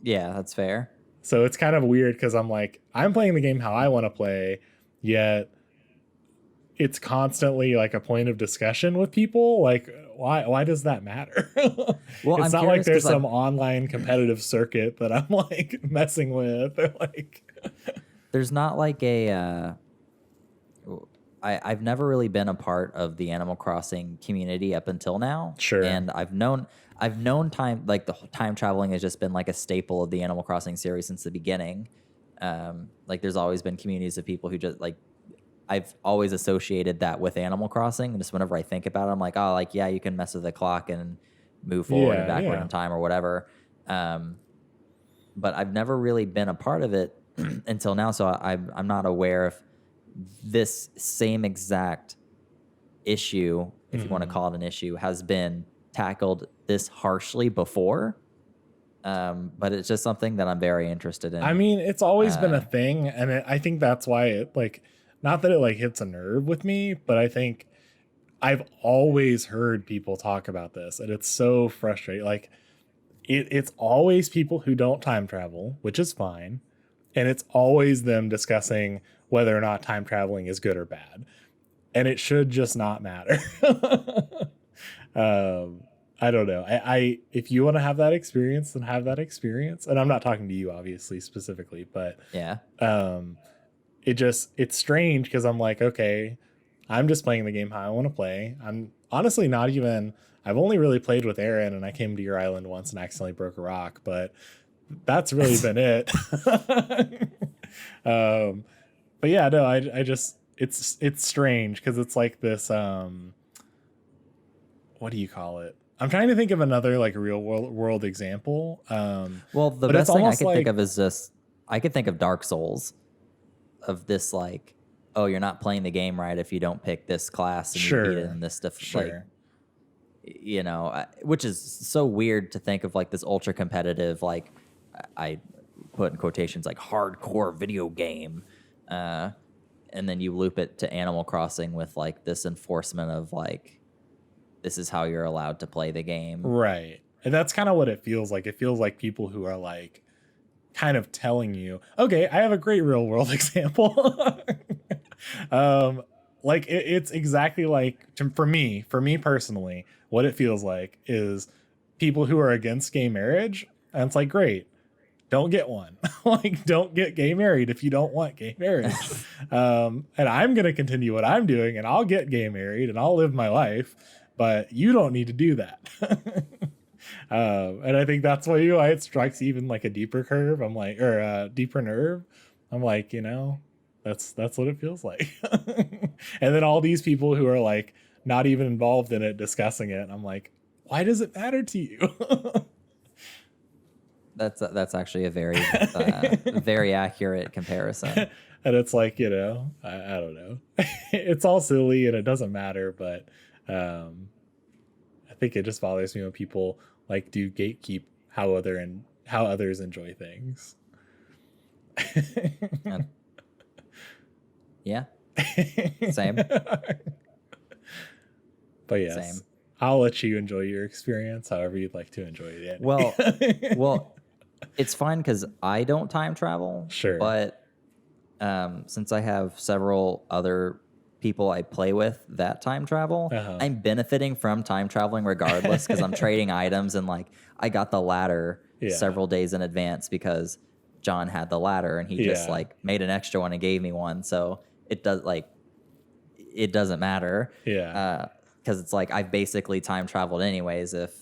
Yeah, that's fair. So it's kind of weird because I'm like, I'm playing the game how I want to play, yet it's constantly like a point of discussion with people. Like, why does that matter? Well, it's not like there's some online competitive circuit that I'm like messing with or like there's not like a I've never really been a part of the Animal Crossing community up until now. Sure. And I've known time, like the time traveling has just been like a staple of the Animal Crossing series since the beginning. Like there's always been communities of people who just like, I've always associated that with Animal Crossing. And just whenever I think about it, I'm like, oh, like, yeah, you can mess with the clock and move forward and backward in time or whatever. But I've never really been a part of it until now. So I'm not aware if this same exact issue, if you want to call it an issue, has been tackled this harshly before. But it's just something that I'm very interested in. I mean, it's always been a thing. And I think that's why it like, not that it like hits a nerve with me, but I think I've always heard people talk about this and it's so frustrating. Like it's always people who don't time travel, which is fine. And it's always them discussing whether or not time traveling is good or bad. And it should just not matter. I don't know. I if you want to have that experience, then have that experience. And I'm not talking to you, obviously, specifically, but yeah. It's strange because I'm like, okay, I'm just playing the game how I want to play. I'm honestly not even, I've only really played with Aaron and I came to your island once and accidentally broke a rock, but that's really been it. But yeah, no, I just, it's strange because it's like this, what do you call it? I'm trying to think of another like real world example. Well, the best thing I could think of is just, I could think of Dark Souls. Of this, like, oh, you're not playing the game right if you don't pick this class and you beat it in this stuff. Sure. Like, you know, which is so weird to think of like this ultra competitive, like I put in quotations like hardcore video game, and then you loop it to Animal Crossing with like this enforcement of like, this is how you're allowed to play the game. Right. And that's kind of what it feels like. It feels like people who are like kind of telling you, okay, I have a great real world example. Like it's exactly like for me personally, what it feels like is people who are against gay marriage. And it's like, great, don't get one. Like, don't get gay married if you don't want gay marriage. And I'm going to continue what I'm doing and I'll get gay married and I'll live my life, but you don't need to do that. And I think that's why it strikes even like a deeper curve. I'm like, or a deeper nerve. I'm like, you know, that's what it feels like. And then all these people who are like not even involved in it discussing it. I'm like, why does it matter to you? That's actually a very very accurate comparison. And it's like, I don't know. It's all silly and it doesn't matter, but I think it just bothers me when people like do gatekeep how others enjoy things. Yeah. Same. But yes, Same. I'll let you enjoy your experience however you'd like to enjoy it. Well, it's fine because I don't time travel. Sure. But since I have several other people I play with that time travel, I'm benefiting from time traveling regardless because I'm trading items and like I got the ladder several days in advance because John had the ladder and he just like made an extra one and gave me one. So it doesn't matter. Yeah. Because it's like I've basically time traveled anyways if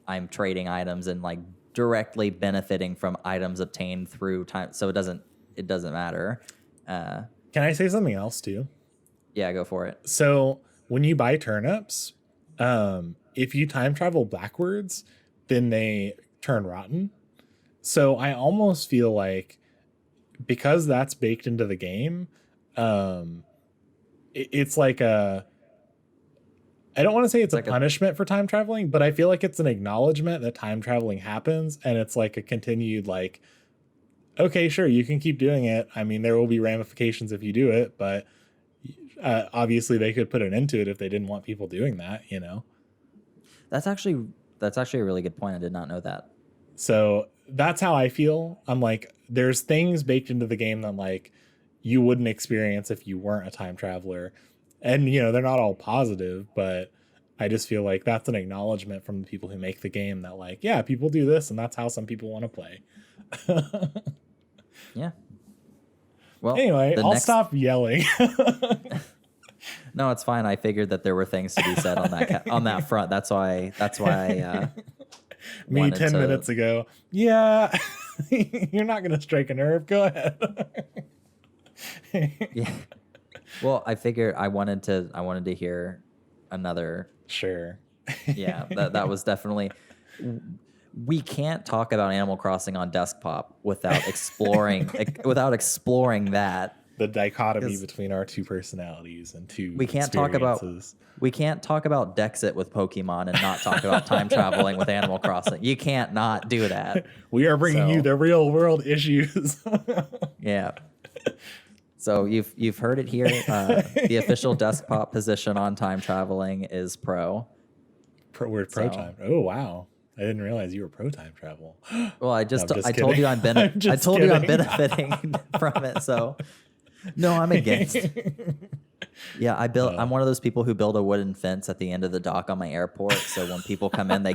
I'm trading items and like directly benefiting from items obtained through time. So it doesn't matter. Can I say something else too? Yeah, go for it. So when you buy turnips, if you time travel backwards, then they turn rotten. So I almost feel like because that's baked into the game, it's like I don't want to say it's like a punishment for time traveling, but I feel like it's an acknowledgement that time traveling happens. And it's like a continued like, okay, sure, you can keep doing it. I mean, there will be ramifications if you do it, but obviously they could put an end to it if they didn't want people doing that, That's actually a really good point. I did not know that. So that's how I feel. I'm like, there's things baked into the game that like you wouldn't experience if you weren't a time traveler. And, they're not all positive, but I just feel like that's an acknowledgement from the people who make the game that like, yeah, people do this and that's how some people want to play. Yeah. Well, anyway, I'll stop yelling. No, it's fine. I figured that there were things to be said on that front. That's why I me 10 minutes ago. Yeah. You're not going to strike a nerve. Go ahead. Yeah. Well, I figured I wanted to hear another. Sure. Yeah, that was definitely. We can't talk about Animal Crossing on desktop without exploring that. The dichotomy between our two personalities and two we can't talk about Dexit with Pokemon and not talk about time traveling with Animal Crossing. You can't not do that. We are bringing you the real world issues. Yeah. So you've heard it here. The official desktop position on time traveling is pro. We're pro time. Oh wow. I didn't realize you were pro time travel. Well, I told you I'm benefiting from it. So no, I'm against. Yeah, I'm one of those people who build a wooden fence at the end of the dock on my airport. So when people come in, they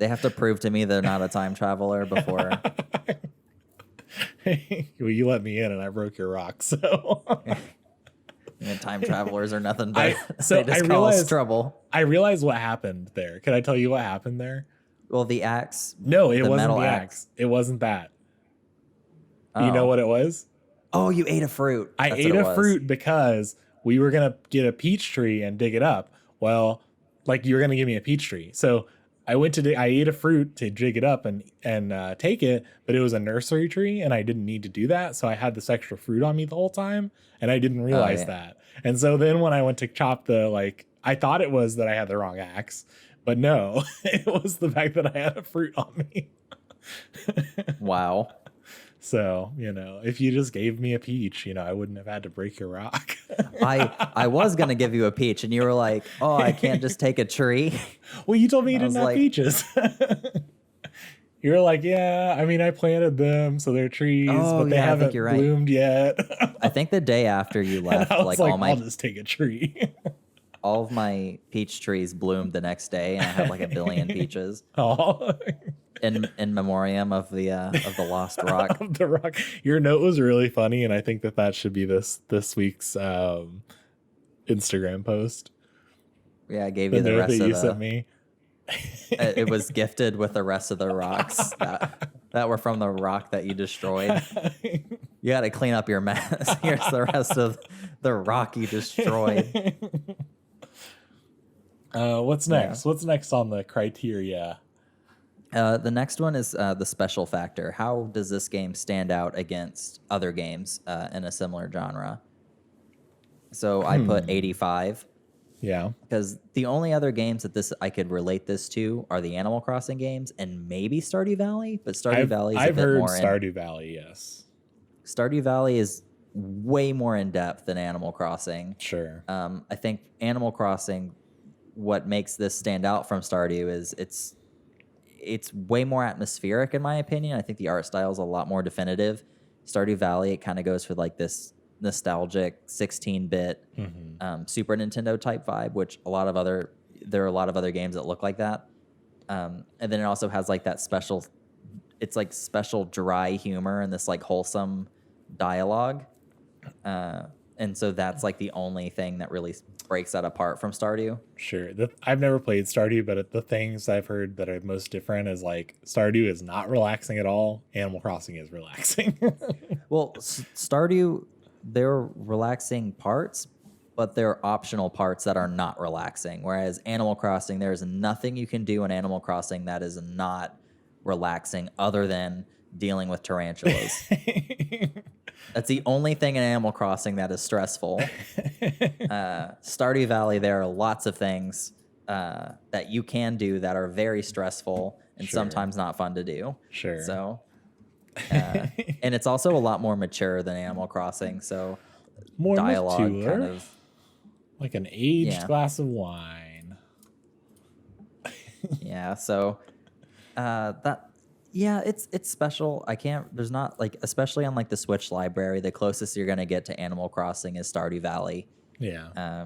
have to prove to me they're not a time traveler before. Well, you let me in and I broke your rock. So time travelers are nothing but they just cause trouble. I realized what happened there. Can I tell you what happened there? Well, the axe. No, it wasn't the axe. It wasn't that. Oh. You know what it was? Oh, you ate a fruit. I ate a fruit because we were going to get a peach tree and dig it up. Well, like you were going to give me a peach tree. So I ate a fruit to dig it up and take it, but it was a nursery tree and I didn't need to do that. So I had this extra fruit on me the whole time and I didn't realize that. And so then when I went to chop I thought it was that I had the wrong axe, but no, it was the fact that I had a fruit on me. Wow. So, if you just gave me a peach, I wouldn't have had to break your rock. I was going to give you a peach and you were like, oh, I can't just take a tree. Well, you told me you didn't have peaches. You were like, yeah, I mean, I planted them, so they're trees, but they haven't bloomed yet. I think the day after you left, I'll just take a tree. All of my peach trees bloomed the next day, and I had like a billion peaches. Oh. In memoriam of the lost rock. Of the rock. Your note was really funny, and I think that should be this week's Instagram post. Yeah, I gave you the rest that of you sent me. It was gifted with the rest of the rocks that were from the rock that you destroyed. You got to clean up your mess. Here's the rest of the rock you destroyed. What's next? Yeah. What's next on the criteria? The next one is the special factor. How does this game stand out against other games in a similar genre? So I put 85 Yeah. because the only other games that this I could relate this to are the Animal Crossing games and maybe Stardew Valley, but Stardew Valley is a I've bit heard more. Stardew Valley, yes. Stardew Valley is way more in depth than Animal Crossing. Sure. I think Animal Crossing, what makes this stand out from Stardew is it's way more atmospheric in my opinion. I think the art style is a lot more definitive. Stardew Valley, it kind of goes for like this nostalgic 16-bit Super Nintendo type vibe, which there are a lot of other games that look like that. And then it also has like that special dry humor and this like wholesome dialogue. And so that's like the only thing that really breaks that apart from Stardew. Sure. I've never played Stardew, but the things I've heard that are most different is like Stardew is not relaxing at all. Animal Crossing is relaxing. Well, Stardew, they're relaxing parts, but they're optional parts that are not relaxing. Whereas Animal Crossing, there's nothing you can do in Animal Crossing that is not relaxing other than dealing with tarantulas. That's the only thing in Animal Crossing that is stressful. Stardew Valley, there are lots of things that you can do that are very stressful and sometimes not fun to do. Sure. So, and it's also a lot more mature than Animal Crossing. So, More dialogue mature? kind of Like an aged Yeah. glass of wine. yeah. So it's special. There's not like, especially on like the Switch library, the closest you're gonna get to Animal Crossing is Stardew Valley. Yeah.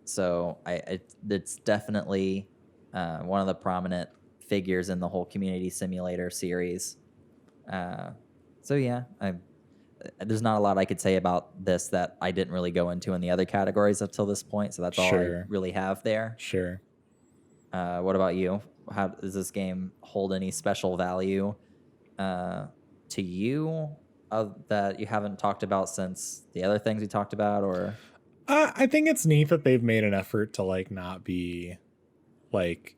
So it's definitely one of the prominent figures in the whole Community Simulator series. So yeah, there's not a lot I could say about this that I didn't really go into in the other categories up till this point. So that's all I Sure. really have there. Sure. What about you? How does this game hold any special value to you that you haven't talked about since the other things we talked about? Or I think it's neat that they've made an effort to like not be like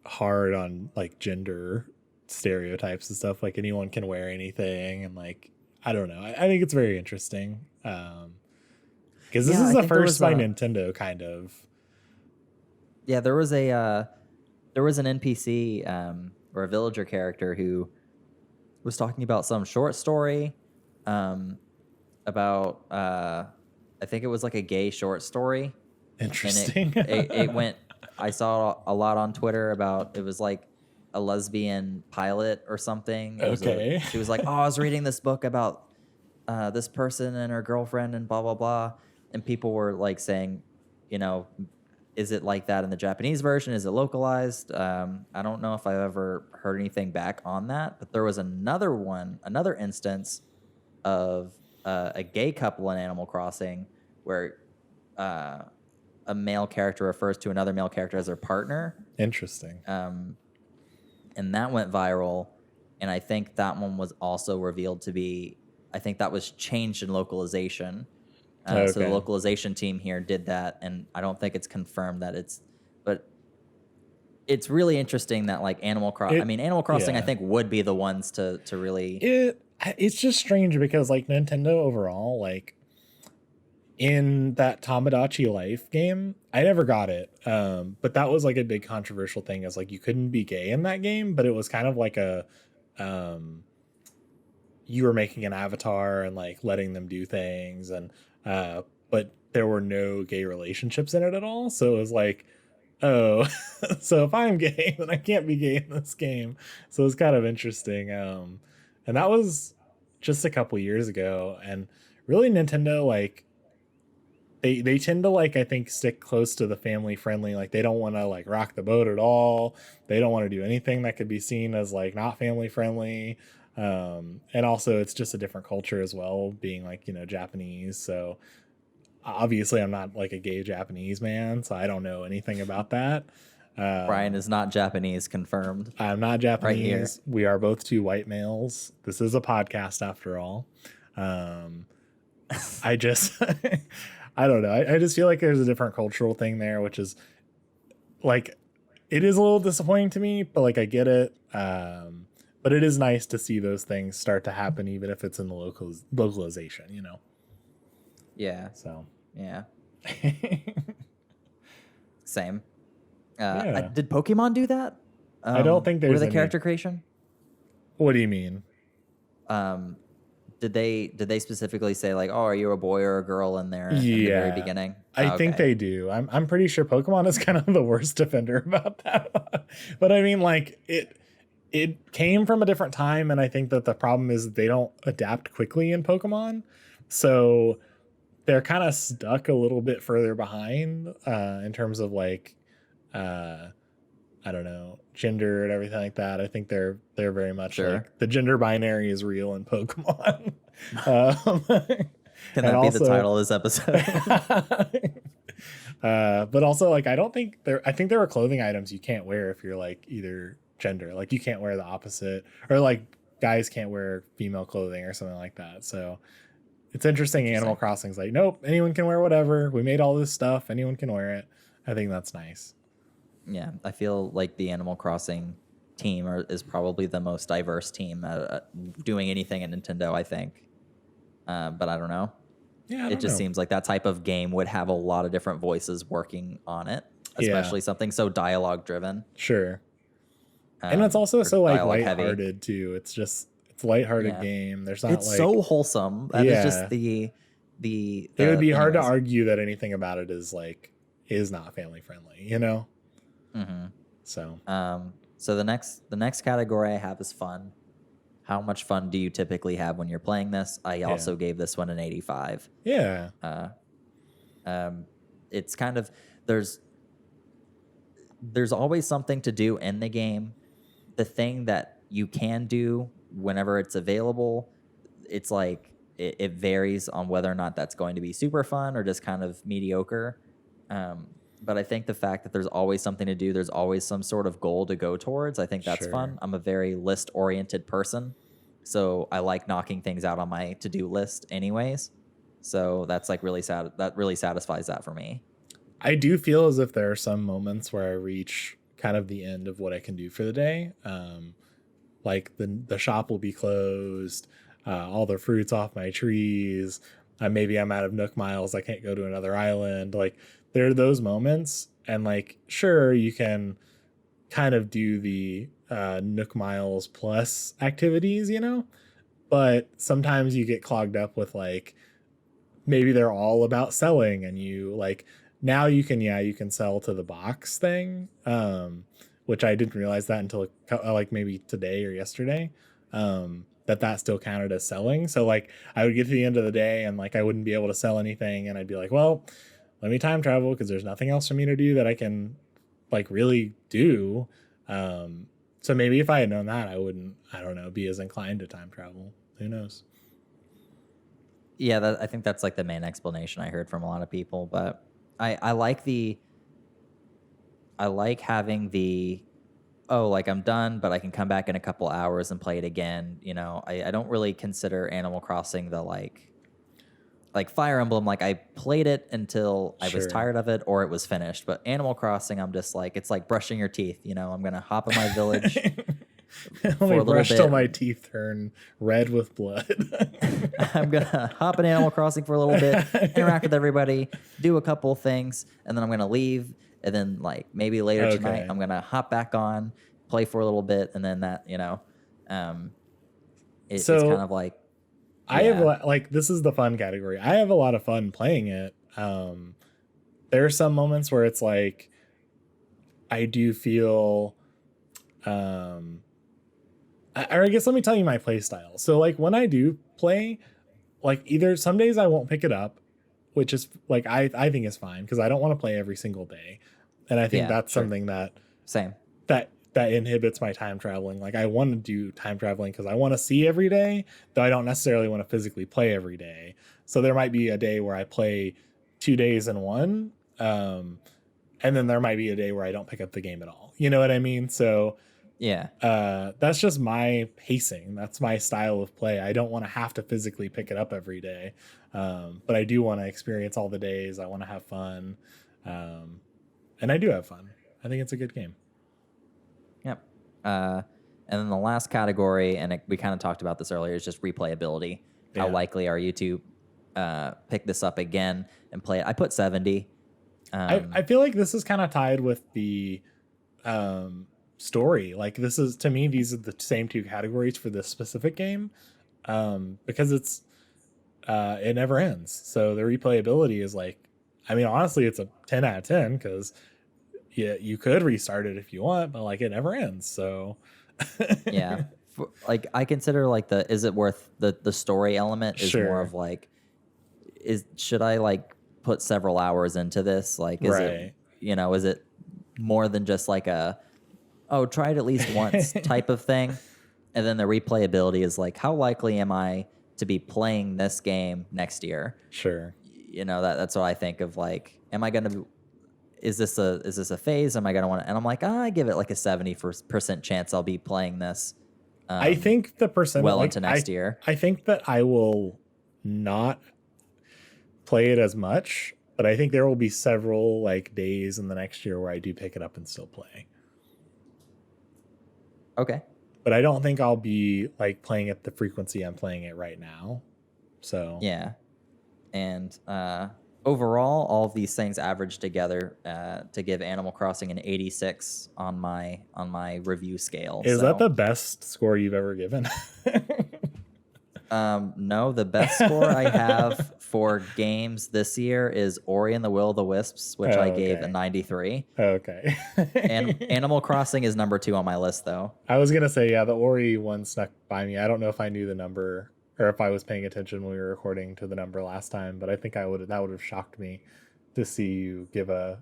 hard on like gender stereotypes and stuff. Like anyone can wear anything, and like I don't know. I think it's very interesting because this Yeah, is I the think there first was by a- Nintendo kind of. yeah, there was an NPC or a villager character who was talking about some short story about I think it was like a gay short story. Interesting. And it went. I saw a lot on Twitter about it was like a lesbian pilot or something. Okay. She was like, "Oh, I was reading this book about this person and her girlfriend and blah blah blah," and people were like saying, you know, is it like that in the Japanese version? Is it localized? I don't know if I've ever heard anything back on that, but there was another instance of a gay couple in Animal Crossing where a male character refers to another male character as their partner, Interesting. and that went viral. And I think that one was also revealed to be, I think that was changed in localization. So Okay. the localization team here did that, and I don't think it's confirmed that but it's really interesting that like Animal Crossing, Animal Crossing, yeah. I think would be the ones to really, It's just strange because like Nintendo overall, like in that Tamagotchi Life game, I never got it. But that was like a big controversial thing, is like you couldn't be gay in that game, but it was kind of like a you were making an avatar and like letting them do things, and but there were no gay relationships in it at all. So it was like, oh, so if I'm gay, then I can't be gay in this game. So it's kind of interesting. And that was just a couple years ago. And really Nintendo, like they tend to like, I think, stick close to the family friendly. Like they don't want to like rock the boat at all. They don't want to do anything that could be seen as like not family friendly. And also it's just a different culture as well, being like, you know, Japanese. So obviously I'm not like a gay Japanese man, so I don't know anything about that. Brian is not Japanese, confirmed. I'm not Right here. Japanese. We are both two white males. This is a podcast after all. I just, I don't know. I just feel like there's a different cultural thing there, which is like, it is a little disappointing to me, but like I get it. But it is nice to see those things start to happen, even if it's in the localization, you know. Yeah. So Yeah. Same. yeah. Did Pokemon do that? I don't think there's with the any character creation. What do you mean? Did they specifically say like, oh, are you a boy or a girl in there in the very beginning? I think they do. I'm pretty sure Pokemon is kind of the worst defender about that. But I mean, like it came from a different time, and I think that the problem is they don't adapt quickly in Pokemon, so they're kind of stuck a little bit further behind in terms of like I don't know, gender and everything like that. I think they're very much like the gender binary is real in Pokemon. Can that be the title of this episode? But also like I think there are clothing items you can't wear if you're like either gender. Like you can't wear the opposite, or like guys can't wear female clothing or something like that. So it's interesting. Animal Crossing's like, nope, anyone can wear whatever. We made all this stuff. Anyone can wear it. I think that's nice. Yeah, I feel like the Animal Crossing team is probably the most diverse team doing anything at Nintendo, I think. But I don't know. Yeah, it just seems like that type of game would have a lot of different voices working on it, especially something so dialogue driven. Sure. And it's also so like lighthearted heavy. Too. It's a lighthearted game. There's not it's so wholesome. That is just the it would be hard to argue that anything about it is not family friendly, you know? Mm-hmm. So so the next category I have is fun. How much fun do you typically have when you're playing this? I also gave this one an 85. Yeah. It's kind of there's always something to do in the game. The thing that you can do whenever it's available, it's like it varies on whether or not that's going to be super fun or just kind of mediocre. But I think the fact that there's always something to do, there's always some sort of goal to go towards, I think that's fun. I'm a very list-oriented person, so I like knocking things out on my to-do list anyways. So that's like that really satisfies that for me. I do feel as if there are some moments where I reach kind of the end of what I can do for the day. Like the shop will be closed, all the fruits off my trees. Maybe I'm out of Nook Miles. I can't go to another island. Like there are those moments, and like sure you can kind of do the Nook Miles plus activities, you know, but sometimes you get clogged up with like maybe they're all about selling, and you like now you can sell to the box thing, which I didn't realize that until like maybe today or yesterday. That still counted as selling. So like I would get to the end of the day and like I wouldn't be able to sell anything, and I'd be like, well, let me time travel because there's nothing else for me to do that I can like really do. So maybe if I had known that, I wouldn't, I don't know, be as inclined to time travel. Who knows? Yeah, I think that's like the main explanation I heard from a lot of people. But I like having the like I'm done, but I can come back in a couple hours and play it again. You know, I don't really consider Animal Crossing the like Fire Emblem. Like I played it until I was tired of it or it was finished. But Animal Crossing, I'm just like, it's like brushing your teeth. You know, I'm gonna hop in my village. Only brushed till my teeth turn red with blood. I'm gonna hop in Animal Crossing for a little bit, interact with everybody, do a couple things, and then I'm gonna leave. And then like maybe later tonight, I'm gonna hop back on, play for a little bit, and then that, you know, it's kind of like I have like this is the fun category. I have a lot of fun playing it. There are some moments where it's like I do feel or I guess let me tell you my play style. So like when I do play, like either some days I won't pick it up, which is like I think is fine because I don't want to play every single day. And I think that's something that inhibits my time traveling. Like I want to do time traveling because I want to see every day, though I don't necessarily want to physically play every day. So there might be a day where I play 2 days in one. And then there might be a day where I don't pick up the game at all. You know what I mean? So that's just my pacing. That's my style of play. I don't want to have to physically pick it up every day. But I do want to experience all the days. I want to have fun. And I do have fun. I think it's a good game. And then the last category, and we kind of talked about this earlier, is just replayability. How likely are you to pick this up again and play it? I put 70. I feel like this is kind of tied with the story. Like, this is, to me, these are the same two categories for this specific game, because it's it never ends. So the replayability is like, I mean, honestly, it's a 10 out of 10 because you could restart it if you want, but like it never ends. So yeah, like I consider like is it worth the story element is more of like, should I like put several hours into this? Like, is it, is it more than just like try it at least once type of thing? And then the replayability is like, how likely am I to be playing this game next year? Sure. That's what I think of. Like, am I going to, is this a phase? Am I going to want to, and I'm like, I give it like a 70% chance I'll be playing this. I think the percent into next year. I think that I will not play it as much, but I think there will be several like days in the next year where I do pick it up and still play. Okay. But I don't think I'll be like playing at the frequency I'm playing it right now. So yeah. And overall, all of these things average together to give Animal Crossing an 86 on my review scale. Is that the best score you've ever given? No, the best score I have for games this year is Ori and the Will of the Wisps, which I gave a 93. Okay. And Animal Crossing is number 2 on my list, though. I was gonna say, the Ori one snuck by me. I don't know if I knew the number or if I was paying attention when we were recording to the number last time, but I think that would have shocked me to see you give a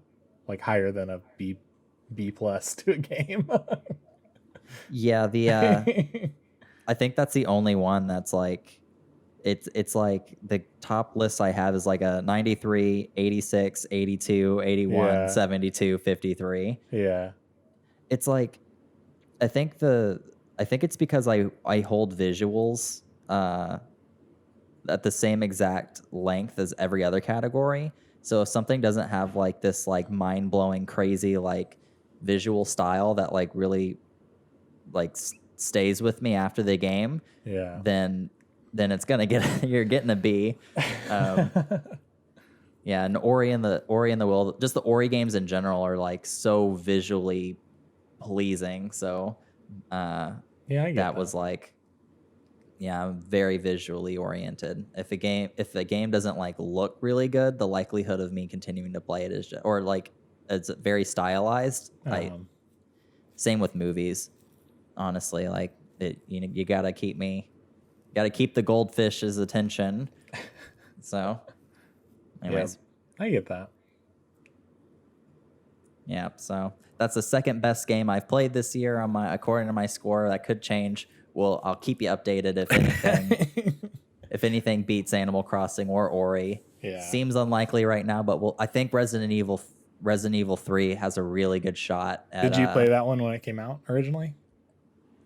like higher than a B plus to a game. Yeah, I think that's the only one that's like, it's like the top list I have is like a 93, 86, 82, 81, 72, 53. Yeah. It's like, I think it's because I hold visuals at the same exact length as every other category. So if something doesn't have like this like mind-blowing crazy like visual style that like really like stays with me after the game, then it's gonna you're getting a B. Yeah, and Ori and the Will, just the Ori games in general are like so visually pleasing. So I get that was like, I'm very visually oriented. If the game doesn't like look really good, the likelihood of me continuing to play it is just, or like it's very stylized. Same with movies. Honestly, like you gotta keep the goldfish's attention. So, anyways, I get that. Yeah, so that's the second best game I've played this year according to my score. That could change. Well, I'll keep you updated if anything. If anything beats Animal Crossing or Ori. Yeah. Seems unlikely right now, but I think Resident Evil 3 has a really good shot. Did you play that one when it came out originally?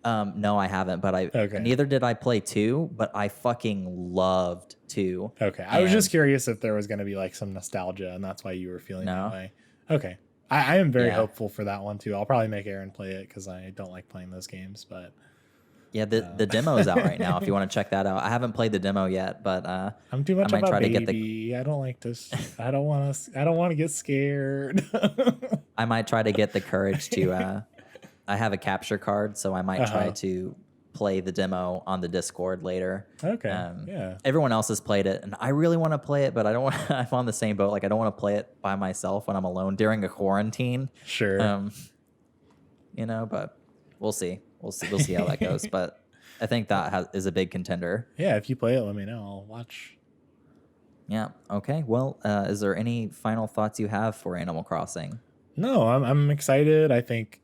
No, I haven't, but neither did I play 2, but I fucking loved 2. Okay. I was just curious if there was going to be like some nostalgia and that's why you were feeling that way. Okay. I am very hopeful for that one too. I'll probably make Aaron play it because I don't like playing those games, but yeah, the demo is out right now if you want to check that out. I haven't played the demo yet, but I'm too much of a baby. I don't like this. I don't want to get scared. I might try to get the courage to I have a capture card, so I might try to play the demo on the Discord later. Okay. Yeah. Everyone else has played it, and I really want to play it, but I don't want. I'm on the same boat. Like, I don't want to play it by myself when I'm alone during a quarantine. Sure. But we'll see. We'll see how that goes. But I think that is a big contender. Yeah. If you play it, let me know. I'll watch. Yeah. Okay. Well, is there any final thoughts you have for Animal Crossing? No, I'm excited. I think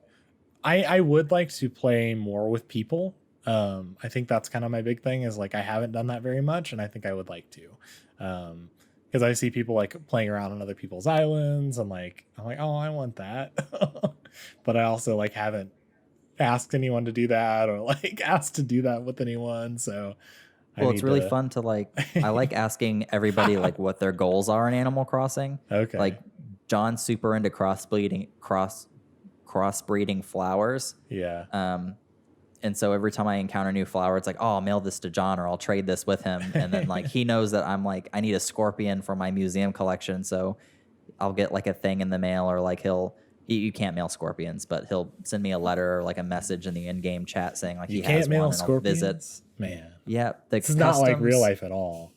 I would like to play more with people. I think that's kind of my big thing is like I haven't done that very much, and I think I would like to, because I see people like playing around on other people's islands, and like I'm like, oh, I want that, but I also like haven't asked anyone to do that or like asked to do that with anyone. So it's really fun to like. I like asking everybody like what their goals are in Animal Crossing. Okay, like John's super into crossbreeding crossbreeding flowers. Yeah. And so every time I encounter a new flower, it's like, oh, I'll mail this to John or I'll trade this with him. And then like he knows that I'm like, I need a scorpion for my museum collection. So I'll get like a thing in the mail, or like you can't mail scorpions, but he'll send me a letter or like a message in the in-game chat saying like You he has can't mail one and I'll visit. scorpions? Man. Yeah. This is not like real life at all.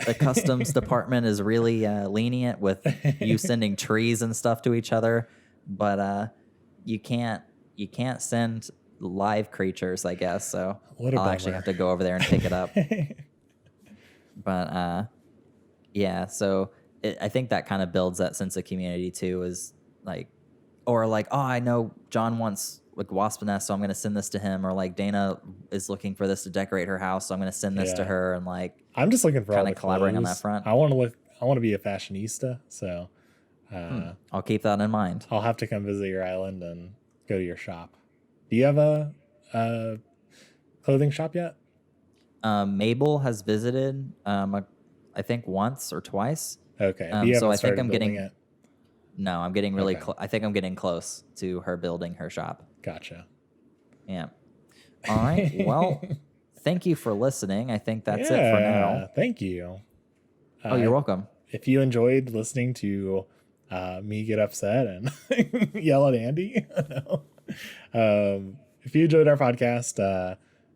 The customs department is really lenient with you sending trees and stuff to each other, but you can't send live creatures, I guess. So I'll actually have to go over there and pick it up. But yeah, so I think that kind of builds that sense of community too. Is like, or like, oh, I know John wants like wasp nest, so I'm going to send this to him. Or like Dana is looking for this to decorate her house, so I'm going to send this to her. And like, I'm just looking for kind of collaborating on that front. I want to be a fashionista, so I'll keep that in mind. I'll have to come visit your island and go to your shop. Do you have a clothing shop yet? Mabel has visited, I think once or twice. Okay. So I think I'm getting it. No, I'm getting really. I think I'm getting close to her building her shop. Gotcha. Yeah. All right. Well, thank you for listening. I think that's it for now. Thank you. Oh, you're welcome. If you enjoyed listening to me get upset and yell at Andy, if you enjoyed our podcast,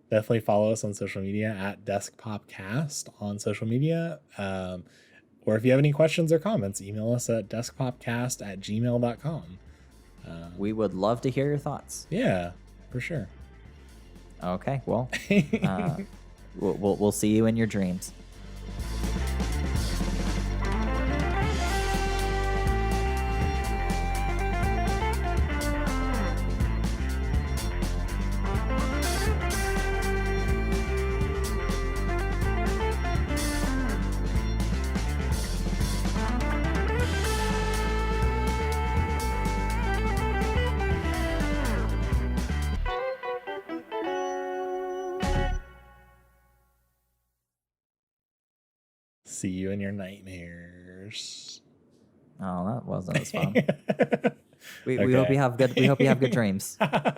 definitely follow us on social media at DeskPopcast on social media. Or if you have any questions or comments, email us at deskpopcast@gmail.com. We would love to hear your thoughts. Yeah, for sure. Okay, well, we'll see you in your dreams. See you in your nightmares. Oh, that wasn't as fun. We hope you have good dreams.